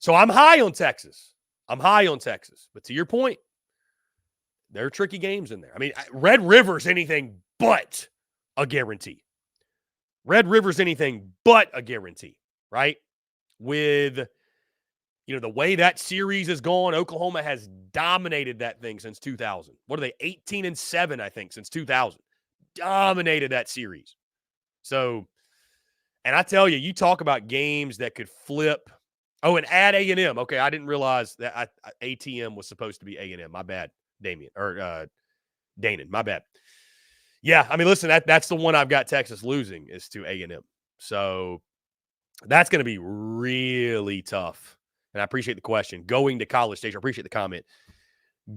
So I'm high on Texas. But to your point, there are tricky games in there. I mean, Red River's anything but a guarantee. Right? With, the way that series has gone, Oklahoma has dominated that thing since 2000. What are they? 18-7, I think, since 2000. Dominated that series. So, and I tell you, you talk about games that could flip. Oh, and add A&M. Okay, I didn't realize that ATM was supposed to be A&M. My bad, Danon. My bad. Yeah, I mean, listen, that's the one I've got Texas losing is to A&M. So that's going to be really tough. And I appreciate the question. Going to College Station, I appreciate the comment.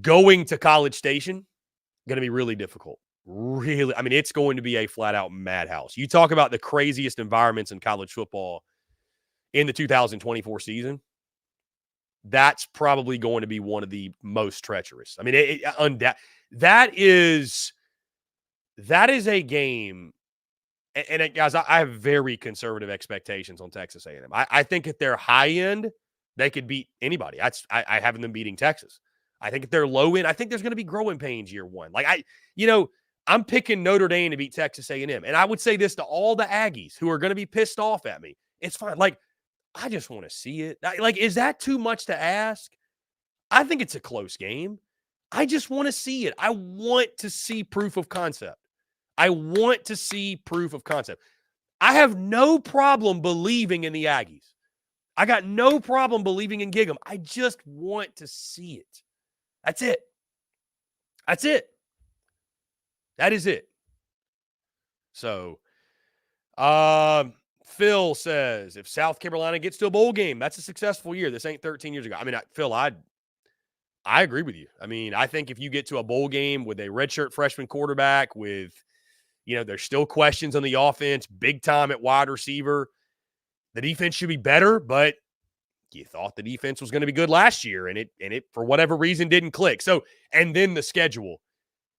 Going to College Station, going to be really difficult. Really, I mean, it's going to be a flat-out madhouse. You talk about the craziest environments in college football in the 2024 season, that's probably going to be one of the most treacherous. I mean, that is a game. And guys, I have very conservative expectations on Texas A&M. I think at their high end, they could beat anybody. I have them beating Texas. I think at their low end, I think there's going to be growing pains year one. Like I'm picking Notre Dame to beat Texas A&M. And I would say this to all the Aggies who are going to be pissed off at me. It's fine. Like, I just want to see it. Like, is that too much to ask? I think it's a close game. I just want to see it. I want to see proof of concept. I have no problem believing in the Aggies. I got no problem believing in Gig'em. I just want to see it. That's it. That is it. So, Phil says, if South Carolina gets to a bowl game, that's a successful year. This ain't 13 years ago. I mean, Phil, I agree with you. I mean, I think if you get to a bowl game with a redshirt freshman quarterback with, there's still questions on the offense, big time at wide receiver, the defense should be better, but you thought the defense was going to be good last year, and it for whatever reason didn't click. So, and then the schedule.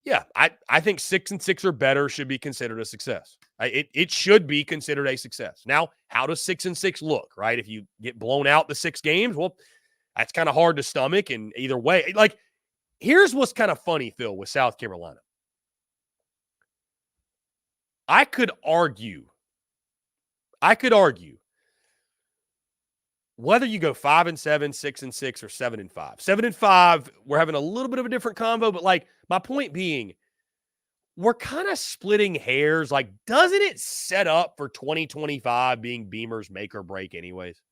Yeah, I think 6-6 or better should be considered a success. It should be considered a success. Now, how does 6-6 look, right? If you get blown out the 6 games, well, that's kind of hard to stomach. And either way, like, here's what's kind of funny, Phil, with South Carolina. I could argue whether you go 5-7, 6-6, or 7-5. 7-5, we're having a little bit of a different combo, but like my point being, we're kind of splitting hairs. Like, doesn't it set up for 2025 being Beamer's make or break anyways?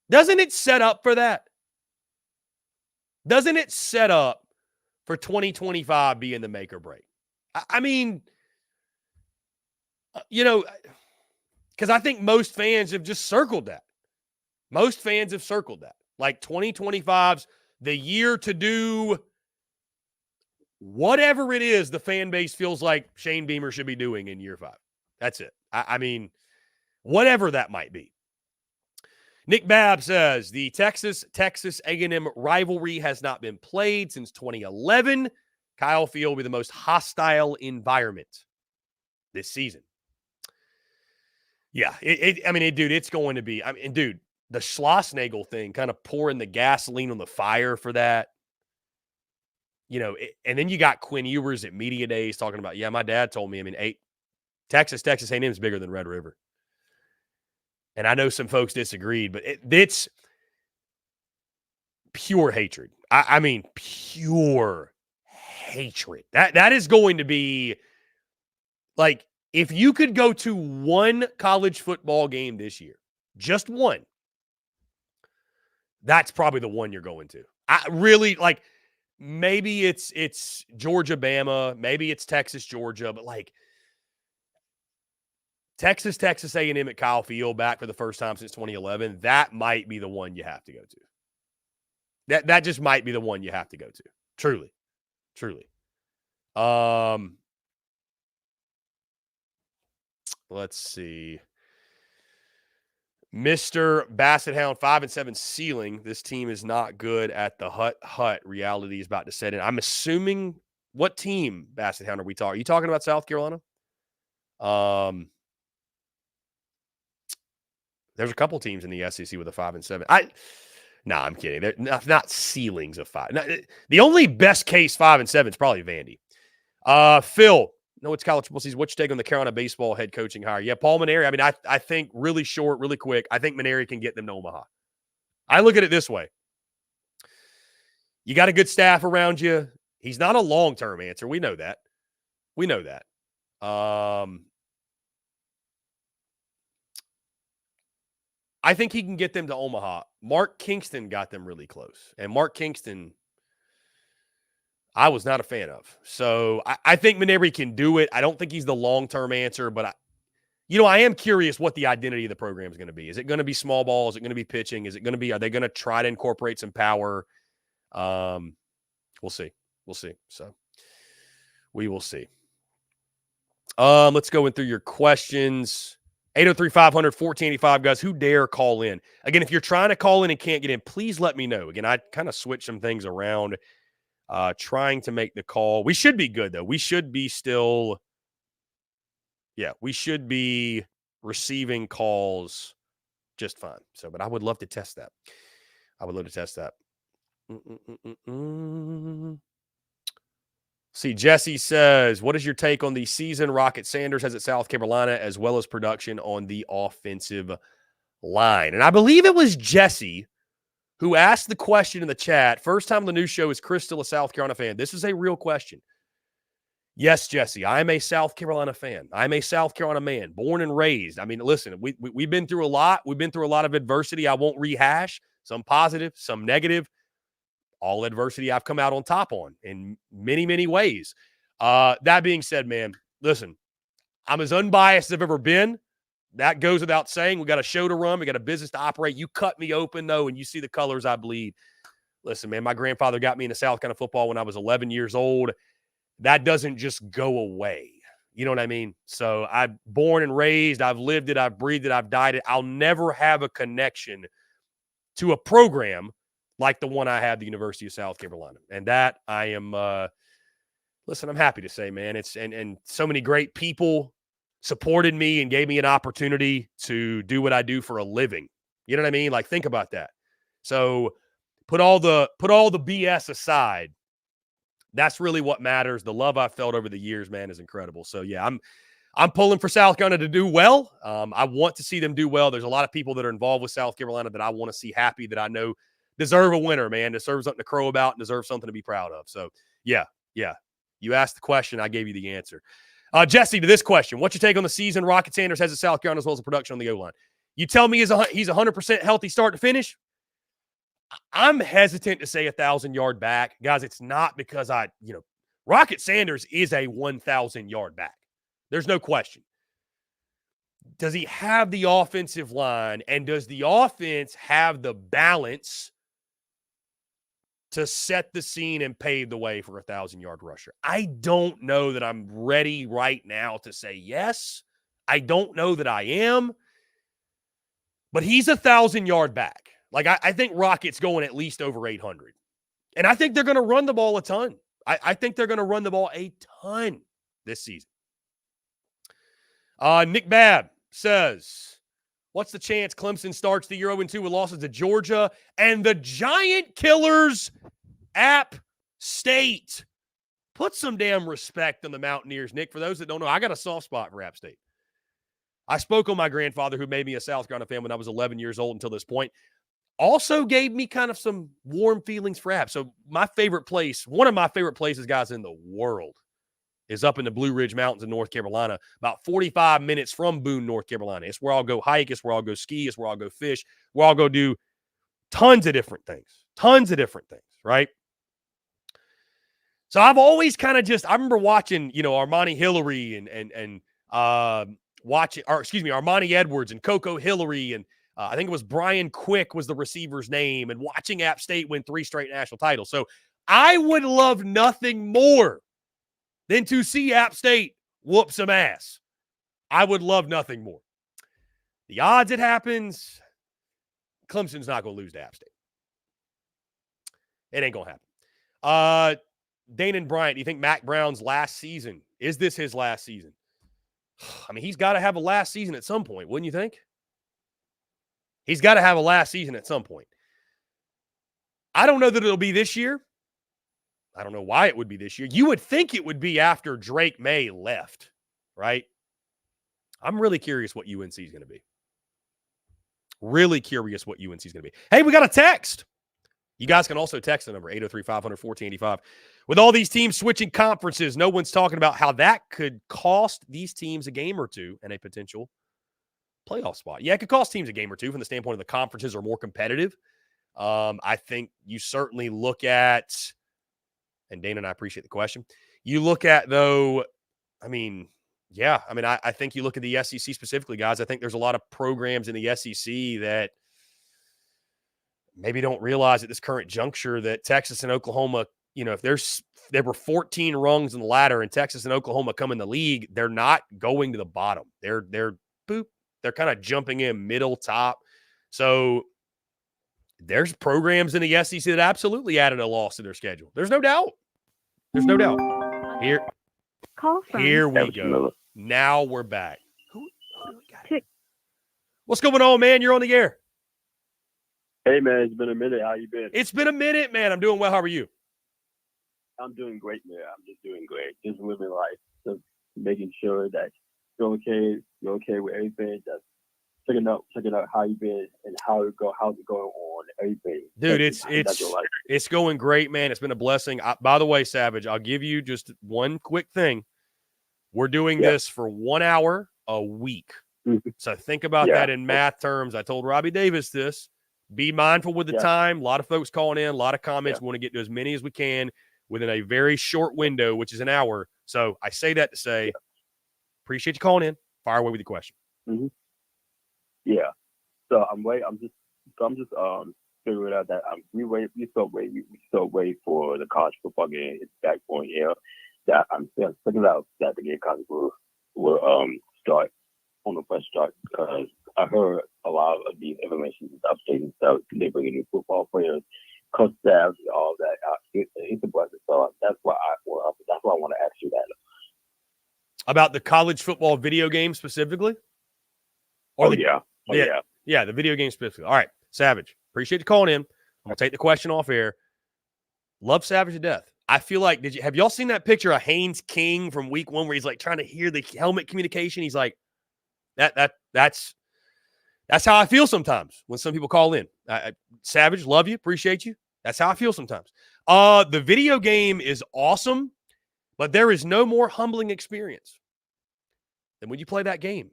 Doesn't it set up for that? Doesn't it set up for 2025 being the make or break? I mean, because I think most fans have just circled that. Like 2025's the year to do whatever it is the fan base feels like Shane Beamer should be doing in year 5. That's it. I mean, whatever that might be. Nick Babb says, the Texas A&M rivalry has not been played since 2011. Kyle Field will be the most hostile environment this season. Yeah, dude, it's going to be. Dude, the Schlossnagel thing, kind of pouring the gasoline on the fire for that. And then you got Quinn Ewers at Media Days talking about, yeah, my dad told me, Texas A&M is bigger than Red River. And I know some folks disagreed, but it's pure hatred. I mean, pure hatred. That is going to be like, if you could go to one college football game this year just one, that's probably the one you're going to. I really like, maybe it's Georgia, Bama, maybe it's Texas, Georgia, but like Texas A&M at Kyle Field back for the first time since 2011, that might be the one you have to go to. That just might be the one you have to go to. Truly. Let's see. Mr. Basset Hound, 5-7 ceiling. This team is not good at the hut. Reality is about to set in. I'm assuming, what team, Basset Hound, are we talking? Are you talking about South Carolina? There's a couple teams in the SEC with a 5-7. I'm kidding. They're not ceilings of 5. No, the only best case 5-7 is probably Vandy. Phil, no, it's college football season. What's your take on the Carolina baseball head coaching hire? Yeah, Paul Maneri. I mean, I think really short, really quick. I think Maneri can get them to Omaha. I look at it this way. You got a good staff around you. He's not a long-term answer. We know that. I think he can get them to Omaha. Mark Kingston got them really close. And Mark Kingston, I was not a fan of. So I think Maneri can do it. I don't think he's the long-term answer, but I am curious what the identity of the program is going to be. Is it going to be small ball? Is it going to be pitching? Are they going to try to incorporate some power? We'll see. So we will see. Let's go in through your questions. 803-500-1485, guys. Who dare call in? Again, if you're trying to call in and can't get in, please let me know. Again, I kind of switched some things around, trying to make the call. We should be good, though. We should be receiving calls just fine. So, but I would love to test that. See, Jesse says, what is your take on the season Rocket Sanders has at South Carolina, as well as production on the offensive line? And I believe it was Jesse who asked the question in the chat. First time on the new show, is Chris still a South Carolina fan? This is a real question. Yes, Jesse, I am a South Carolina fan. I'm a South Carolina man, born and raised. I mean, listen, we've been through a lot. We've been through a lot of adversity. I won't rehash, some positive, some negative. All adversity I've come out on top on in many, many ways. That being said, man, listen, I'm as unbiased as I've ever been. That goes without saying. We got a show to run. We got a business to operate. You cut me open, though, and you see the colors I bleed. Listen, man, my grandfather got me into South Carolina football when I was 11 years old. That doesn't just go away. You know what I mean? So I'm born and raised. I've lived it. I've breathed it. I've died it. I'll never have a connection to a program like the one I had at the University of South Carolina. And that I am, listen, I'm happy to say, man, it's, and so many great people supported me and gave me an opportunity to do what I do for a living. You know what I mean? Like, think about that. So put all the BS aside. That's really what matters. The love I've felt over the years, man, is incredible. So yeah, I'm pulling for South Carolina to do well. I want to see them do well. There's a lot of people that are involved with South Carolina that I want to see happy, that I know deserve a winner, man. Deserve something to crow about and deserve something to be proud of. So, yeah. You asked the question. I gave you the answer. Jesse, to this question, what's your take on the season Rocket Sanders has at South Carolina, as well as the production on the O-line? You tell me he's 100% healthy start to finish? I'm hesitant to say 1,000-yard back. Guys, it's not because Rocket Sanders is a 1,000-yard back. There's no question. Does he have the offensive line, and does the offense have the balance to set the scene and pave the way for a 1,000-yard rusher? I don't know that I'm ready right now to say yes. I don't know that I am. But he's a 1,000-yard back. Like, I think Rocket's going at least over 800. And I think they're going to run the ball a ton. I think they're going to run the ball a ton this season. Nick Babb says, what's the chance Clemson starts the year 0-2 with losses to Georgia and the Giant Killers, App State? Put some damn respect on the Mountaineers, Nick. For those that don't know, I got a soft spot for App State. I spoke on my grandfather, who made me a South Carolina fan when I was 11 years old until this point. Also gave me kind of some warm feelings for App. So one of my favorite places, guys, in the world is up in the Blue Ridge Mountains in North Carolina, about 45 minutes from Boone, North Carolina. It's where I'll go hike. It's where I'll go ski. It's where I'll go fish. Where I'll go do tons of different things. Right? So I've always kind of I remember watching, Armani Hillary and Armani Edwards and Coco Hillary, and I think it was Brian Quick was the receiver's name, and watching App State win 3 straight national titles. So I would love nothing more than to see App State whoop some ass. I would love nothing more. The odds it happens, Clemson's not going to lose to App State. It ain't going to happen. Dane and Bryant, do you think Mac Brown's last season, is this his last season? I mean, he's got to have a last season at some point, wouldn't you think? He's got to have a last season at some point. I don't know that it'll be this year. I don't know why it would be this year. You would think it would be after Drake May left, right? I'm really curious what UNC is going to be. Really curious what UNC is going to be. Hey, we got a text. You guys can also text the number 803-500-1485. With all these teams switching conferences, no one's talking about how that could cost these teams a game or two and a potential playoff spot. Yeah, it could cost teams a game or two from the standpoint of the conferences are more competitive. I think you certainly look at, and Dana and I appreciate the question. You look at, though, I think you look at the SEC specifically, guys. I think there's a lot of programs in the SEC that maybe don't realize at this current juncture that Texas and Oklahoma, if there were 14 rungs in the ladder and Texas and Oklahoma come in the league, they're not going to the bottom. They're kind of jumping in middle, top. So there's programs in the SEC that absolutely added a loss to their schedule. There's no doubt. Here we go. Now we're back. Who do we got? What's going on, man? You're on the air. Hey, man, it's been a minute. How you been? It's been a minute, man. I'm doing well. How are you? I'm doing great, man. I'm just doing great. Just living life. Just making sure that you're okay with everything. Just checking out how you been and how's it going on, everything. Dude, it's going great, man. It's been a blessing. By the way, Savage, I'll give you just one quick thing. We're doing this for 1 hour a week. So think about that in math terms. I told Robbie Davis this. Be mindful with the time. A lot of folks calling in, a lot of comments. We want to get to as many as we can within a very short window, which is an hour. So I say that to say, appreciate you calling in. Fire away with your question. Mm-hmm. Yeah. So I'm just figuring out that we still wait for the college football game. It's back on here. That I'm still figuring out that the game college will start on the fresh start because I heard a lot of these information is updating stuff. They bringing new football players, coach staffs, all that. It's a blessing. So that's why I want to ask you that. About the college football video game specifically? The video game specifically. All right, Savage. Appreciate you calling in. I'm gonna take the question off air. Love Savage to death. I feel like have y'all seen that picture of Haynes King from week 1 where he's like trying to hear the helmet communication? He's like, that's how I feel sometimes when some people call in. Savage, love you, appreciate you. That's how I feel sometimes. The video game is awesome, but there is no more humbling experience than when you play that game.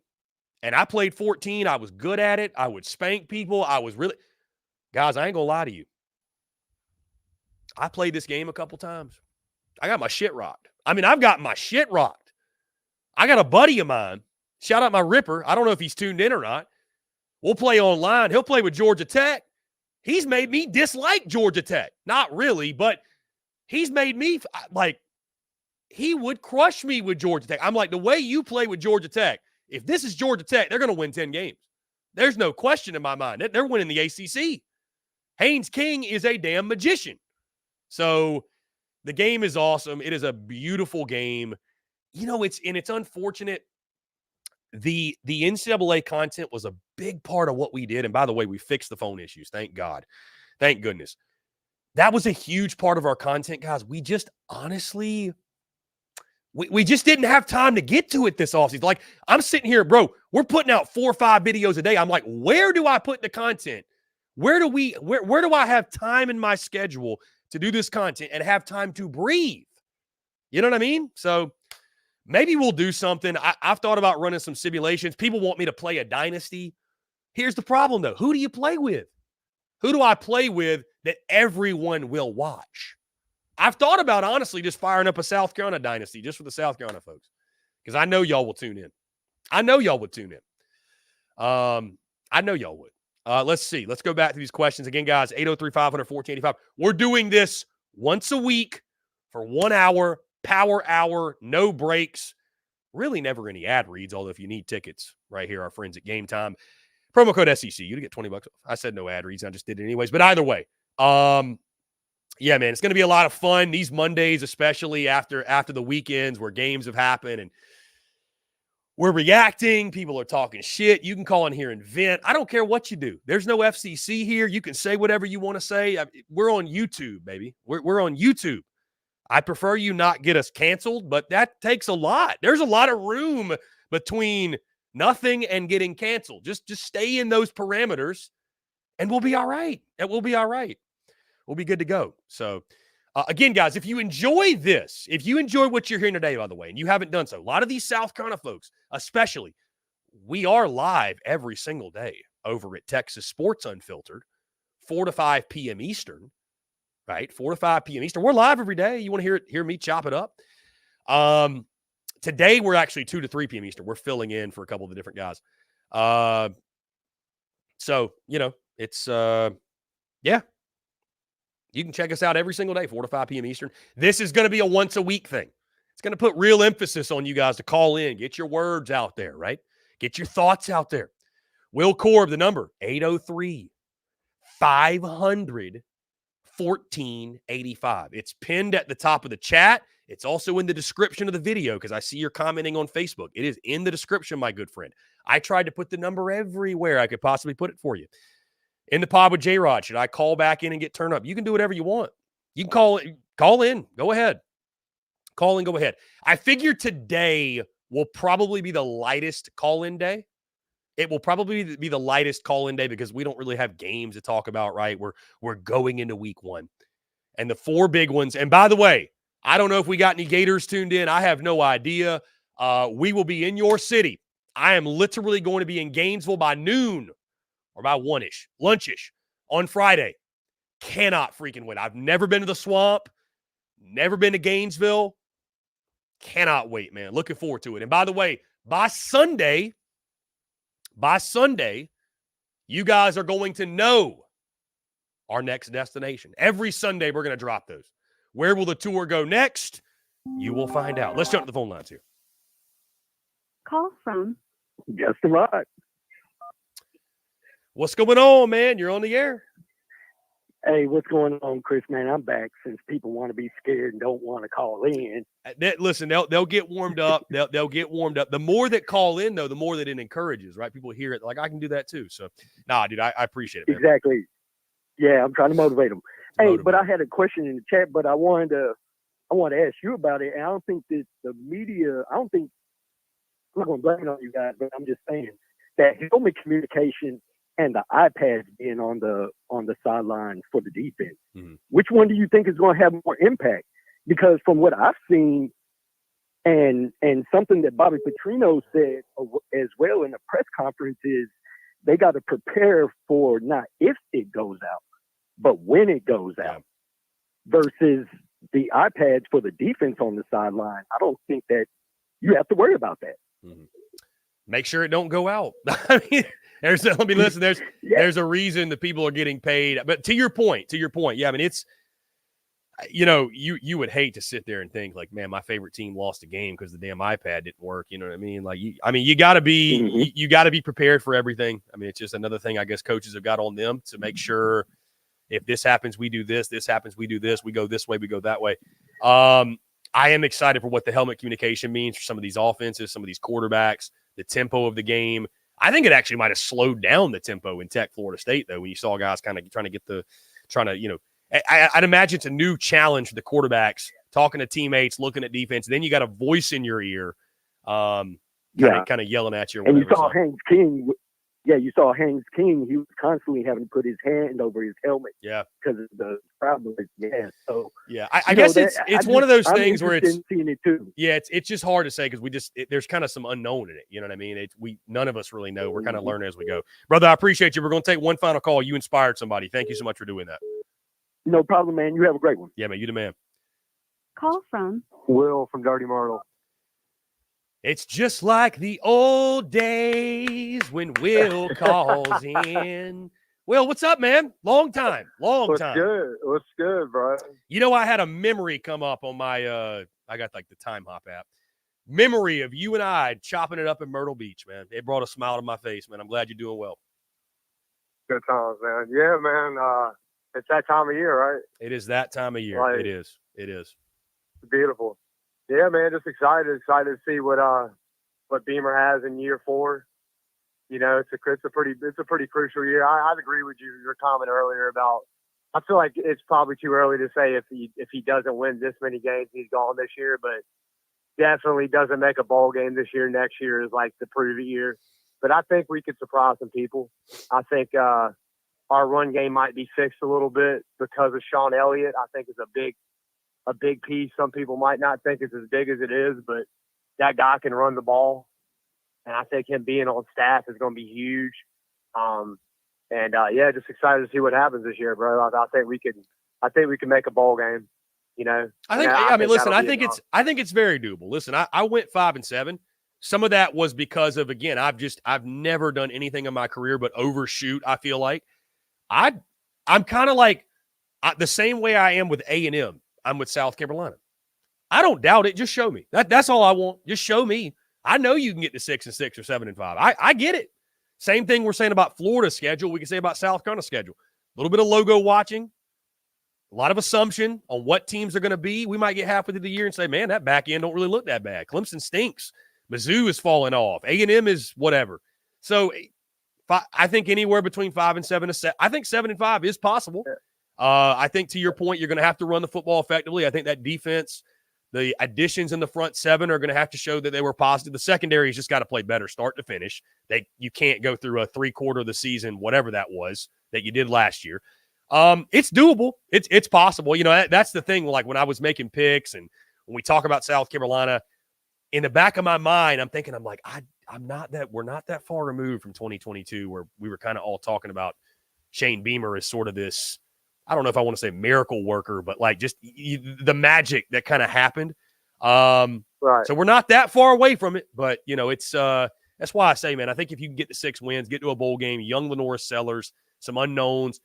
And I played 14. I was good at it. I would spank people. Guys, I ain't gonna lie to you. I played this game a couple times. I got my shit rocked. I've got my shit rocked. I got a buddy of mine. Shout out my Ripper. I don't know if he's tuned in or not. We'll play online. He'll play with Georgia Tech. He's made me dislike Georgia Tech. Not really, but he's made me he would crush me with Georgia Tech. I'm like, the way you play with Georgia Tech, if this is Georgia Tech, they're going to win 10 games. There's no question in my mind. They're winning the ACC. Haynes King is a damn magician. So the game is awesome. It is a beautiful game. It's unfortunate. The NCAA content was a big part of what we did. And by the way, we fixed the phone issues. Thank God. Thank goodness. That was a huge part of our content, guys. We just honestly, we just didn't have time to get to it this offseason. Like, I'm sitting here, bro, we're putting out 4 or 5 videos a day. I'm like, where do I put the content? Where do I have time in my schedule to do this content and have time to breathe? You know what I mean? So Maybe we'll do something. I've thought about running some simulations. People want me to play a dynasty. Here's the problem, though. Who do you play with? Who do I play with that everyone will watch? I've thought about, honestly, just firing up a South Carolina dynasty just for the South Carolina folks, because I know y'all will tune in. I know y'all would tune in. I know y'all would. Let's see. Let's go back to these questions. Again, guys, 803-500-1485. We're doing this once a week for 1 hour, power hour, no breaks. Really never any ad reads, although if you need tickets, right here, our friends at Game Time. Promo code SECU, you get $20 off. I said no ad reads. I just did it anyways. But either way, yeah, man, it's going to be a lot of fun. These Mondays, especially after the weekends where games have happened and we're reacting. People are talking shit. You can call in here and vent. I don't care what you do. There's no FCC here. You can say whatever you want to say. We're on YouTube, baby. We're on YouTube. I prefer you not get us canceled, but that takes a lot. There's a lot of room between nothing and getting canceled. Just stay in those parameters, and we'll be all right. And we'll be all right. We'll be good to go. So, again, guys, if you enjoy this, if you enjoy what you're hearing today, by the way, and you haven't done so, a lot of these South Carolina folks, especially, we are live every single day over at Texas Sports Unfiltered, 4 to 5 p.m. Eastern, right? 4 to 5 p.m. Eastern. We're live every day. You want to hear me chop it up? Today, we're actually 2 to 3 p.m. Eastern. We're filling in for a couple of the different guys. So, it's, yeah. You can check us out every single day, 4 to 5 p.m. Eastern. This is going to be a once-a-week thing. It's going to put real emphasis on you guys to call in. Get your words out there, right? Get your thoughts out there. Will Korb, the number, 803-500-1485. It's pinned at the top of the chat. It's also in the description of the video because I see you're commenting on Facebook. It is in the description, my good friend. I tried to put the number everywhere I could possibly put it for you. In the pod with J-Rod, should I call back in and get turned up? You can do whatever you want. You can call in. Go ahead. Call in, go ahead. I figure today will probably be the lightest call-in day. It will probably be the lightest call-in day because we don't really have games to talk about, right? We're going into week 1. And the 4 big ones. And by the way, I don't know if we got any Gators tuned in. I have no idea. We will be in your city. I am literally going to be in Gainesville by noon. Or by 1-ish, lunch-ish, on Friday. Cannot freaking wait. I've never been to the Swamp. Never been to Gainesville. Cannot wait, man. Looking forward to it. And by the way, by Sunday, you guys are going to know our next destination. Every Sunday, we're going to drop those. Where will the tour go next? You will find out. Let's jump to the phone lines here. Call from Justin Rod. What's going on, man? You're on the air. Hey, what's going on, Chris? Man, I'm back since people want to be scared and don't want to call in. Listen, they'll get warmed up. They'll get warmed up. The more that call in, though, the more that it encourages, right? People hear it like, I can do that too. So, nah, dude, I appreciate it, man. Exactly. Yeah, I'm trying to motivate them. But I had a question in the chat, but I wanted to ask you about it. And I don't think that the media, I'm not going to blame it on you guys, but I'm just saying that helmet communication and the iPads being on the sideline for the defense. Mm-hmm. Which one do you think is going to have more impact? Because from what I've seen, and something that Bobby Petrino said as well in the press conference is they got to prepare for not if it goes out, but when it goes out. Versus the iPads for the defense on the sideline. I don't think that you have to worry about that. Mm-hmm. Make sure it don't go out. I mean, there's a reason that people are getting paid. But to your point, yeah, I mean, it's, you would hate to sit there and think like, man, my favorite team lost a game because the damn iPad didn't work. You know what I mean? Like, you got to be, mm-hmm. you got to be prepared for everything. I mean, it's just another thing I guess coaches have got on them to make sure if this happens, we do this. This happens, we do this. We go this way, we go that way. I am excited for what the helmet communication means for some of these offenses, some of these quarterbacks, the tempo of the game. I think it actually might have slowed down the tempo in Tech, Florida State, though, when you saw guys kind of I'd imagine it's a new challenge for the quarterbacks, talking to teammates, looking at defense. Then you got a voice in your ear, kind of yelling at you. And you saw Haynes King you saw Haynes King. He was constantly having to put his hand over his helmet. Yeah. Because of the problem. Yeah. So yeah, I guess it's one of those things where it's seeing it too. Yeah, it's just hard to say because there's kind of some unknown in it. You know what I mean? None of us really know. We're kind of learning as we go. Brother, I appreciate you. We're going to take one final call. You inspired somebody. Thank you so much for doing that. No problem, man. You have a great one. Yeah, man. You the man. Call from Will from Dirty Myrtle. It's just like the old days when Will calls in. Will, what's up, man? Long time. What's good? What's good, bro? You know, I had a memory come up on my I got like the Time Hop app. Memory of you and I chopping it up in Myrtle Beach, man. It brought a smile to my face, man. I'm glad you're doing well. Good times, man. Yeah, man. It's that time of year, right? It is that time of year. Right. It is. It's beautiful. Yeah, man. Just excited to see what Beamer has in year 4. You know, it's a pretty crucial year. I'd agree with your comment earlier about. I feel like it's probably too early to say if he doesn't win this many games, he's gone this year. But definitely doesn't make a bowl game this year. Next year is like the prove it year. But I think we could surprise some people. I think our run game might be fixed a little bit because of Sean Elliott. I think it's a big piece. Some people might not think it's as big as it is, but that guy can run the ball. And I think him being on staff is going to be huge. Just excited to see what happens this year, bro. I think we can make a bowl game. You know, I think it's very doable. Listen, I went 5-7. Some of that was because of, again, I've never done anything in my career but overshoot. I feel like I'm kind of like the same way I am with A&M. I'm with South Carolina. I don't doubt it. Just show me. That's all I want. Just show me. I know you can get to 6-6 or 7-5. I get it. Same thing we're saying about Florida's schedule. We can say about South Carolina's schedule. A little bit of logo watching, a lot of assumption on what teams are going to be. We might get halfway through the year and say, man, that back end don't really look that bad. Clemson stinks. Mizzou is falling off. A&M is whatever. So I think anywhere between 5 and 7 I think 7-5 is possible. I think to your point, you're going to have to run the football effectively. I think that defense, the additions in the front 7 are going to have to show that they were positive. The secondary has just got to play better start to finish. You can't go through a 3/4 of the season, whatever that was, that you did last year. It's doable. It's possible. You know, that's the thing. Like when I was making picks and when we talk about South Carolina, in the back of my mind, I'm thinking, we're not that far removed from 2022 where we were kind of all talking about Shane Beamer as sort of this, I don't know if I want to say miracle worker, but like just the magic that kind of happened. Right. So we're not that far away from it, but you know, it's that's why I say, man, I think if you can get to 6 wins, get to a bowl game, young Lenore Sellers, some unknowns,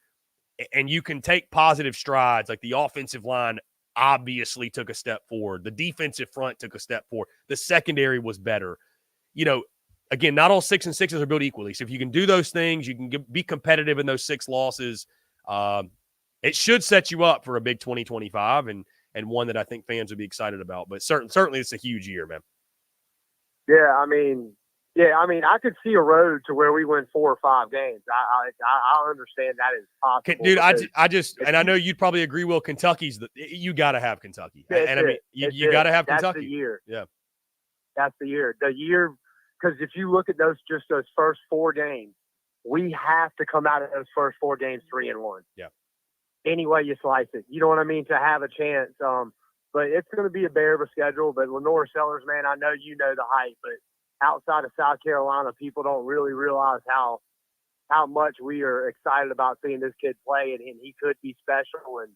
and you can take positive strides, like the offensive line obviously took a step forward. The defensive front took a step forward. The secondary was better. You know, again, not all 6 and 6s are built equally. So if you can do those things, you can be competitive in those 6 losses. It should set you up for a big 2025 and one that I think fans would be excited about. But certainly it's a huge year, man. Yeah, I mean, I could see a road to where we win 4 or 5 games. I understand that is possible. Dude, and I know you'd probably agree, Will, you got to have Kentucky. And I mean, you got to have Kentucky. That's the year. Yeah. That's the year. Because if you look at those first 4 games, we have to come out of those first 4 games 3-1. Yeah. Any way you slice it. You know what I mean? To have a chance. But it's going to be a bear of a schedule. But Lenore Sellers, man, I know you know the hype, but outside of South Carolina, people don't really realize how much we are excited about seeing this kid play, and he could be special, and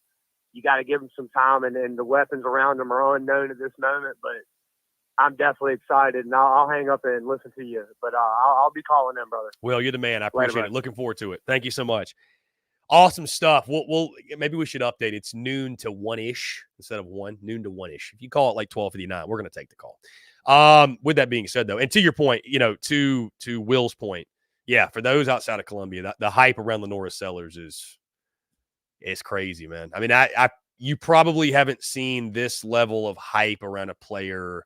you got to give him some time, and the weapons around him are unknown at this moment, but I'm definitely excited, and I'll hang up and listen to you, but I'll be calling in, brother. Well, you're the man. I appreciate it. Looking forward to it. Thank you so much. Awesome stuff. We'll maybe we should update. It's noon to 1-ish instead of 1, noon to 1-ish. If you call it like 12:59, we're going to take the call. With that being said, though, and to your point, you know, to Will's point, yeah, for those outside of Columbia, the hype around Lenore Sellers is crazy, man. I mean, you probably haven't seen this level of hype around a player.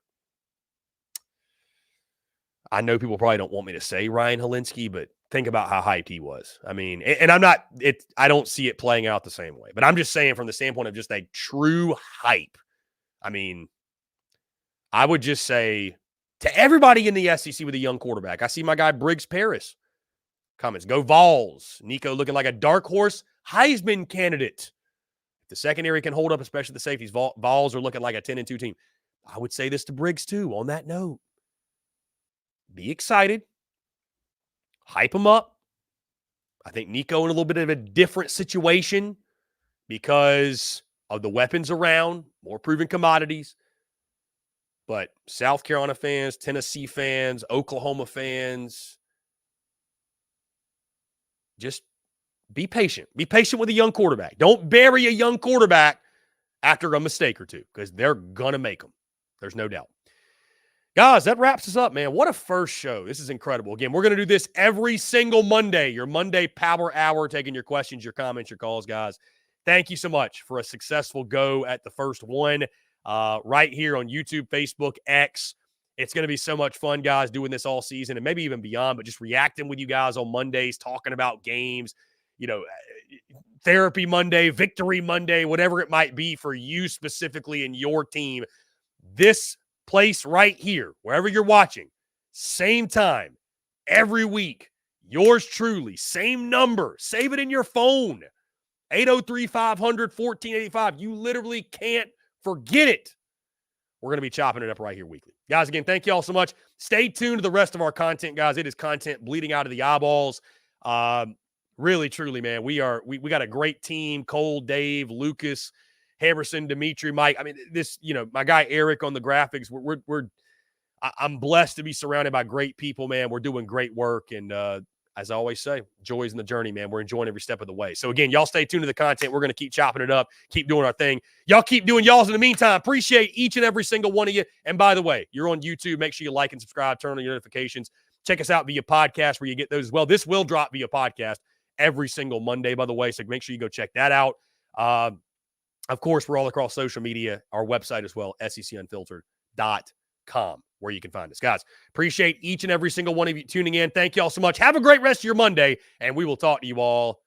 I know people probably don't want me to say Ryan Helinski, but think about how hyped he was. I mean, and I don't see it playing out the same way, but I'm just saying from the standpoint of just a true hype. I mean, I would just say to everybody in the SEC with a young quarterback, I see my guy Briggs Paris Comments. Go Vols. Nico looking like a dark horse Heisman candidate. If the secondary can hold up, especially the safeties, Vols are looking like a 10-2 team. I would say this to Briggs, too, on that note. Be excited. Hype them up. I think Nico in a little bit of a different situation because of the weapons around, more proven commodities. But South Carolina fans, Tennessee fans, Oklahoma fans, just be patient. Be patient with a young quarterback. Don't bury a young quarterback after a mistake or two because they're going to make them. There's no doubt. Guys, that wraps us up, man. What a first show. This is incredible. Again, we're going to do this every single Monday, your Monday Power Hour, taking your questions, your comments, your calls, guys. Thank you so much for a successful go at the first one right here on YouTube, Facebook, X. It's going to be so much fun, guys, doing this all season and maybe even beyond, but just reacting with you guys on Mondays, talking about games, Therapy Monday, Victory Monday, whatever it might be for you specifically and your team. This place right here, wherever you're watching, same time, every week, yours truly, same number, save it in your phone, 803-500-1485. You literally can't forget it. We're going to be chopping it up right here weekly. Guys, again, thank you all so much. Stay tuned to the rest of our content, guys. It is content bleeding out of the eyeballs. Really, truly, man, we got a great team. Cole, Dave, Lucas, Hammerson, Dimitri, Mike. I mean, this, my guy Eric on the graphics. I'm blessed to be surrounded by great people, man. We're doing great work, and as I always say, joy is in the journey, man. We're enjoying every step of the way. So again, y'all stay tuned to the content. We're going to keep chopping it up, keep doing our thing. Y'all keep doing y'all's in the meantime. Appreciate each and every single one of you. And by the way, you're on YouTube. Make sure you like and subscribe. Turn on your notifications. Check us out via podcast where you get those as well. This will drop via podcast every single Monday, by the way. So make sure you go check that out. Of course, we're all across social media, our website as well, SECUnfiltered.com, where you can find us. Guys, appreciate each and every single one of you tuning in. Thank you all so much. Have a great rest of your Monday, and we will talk to you all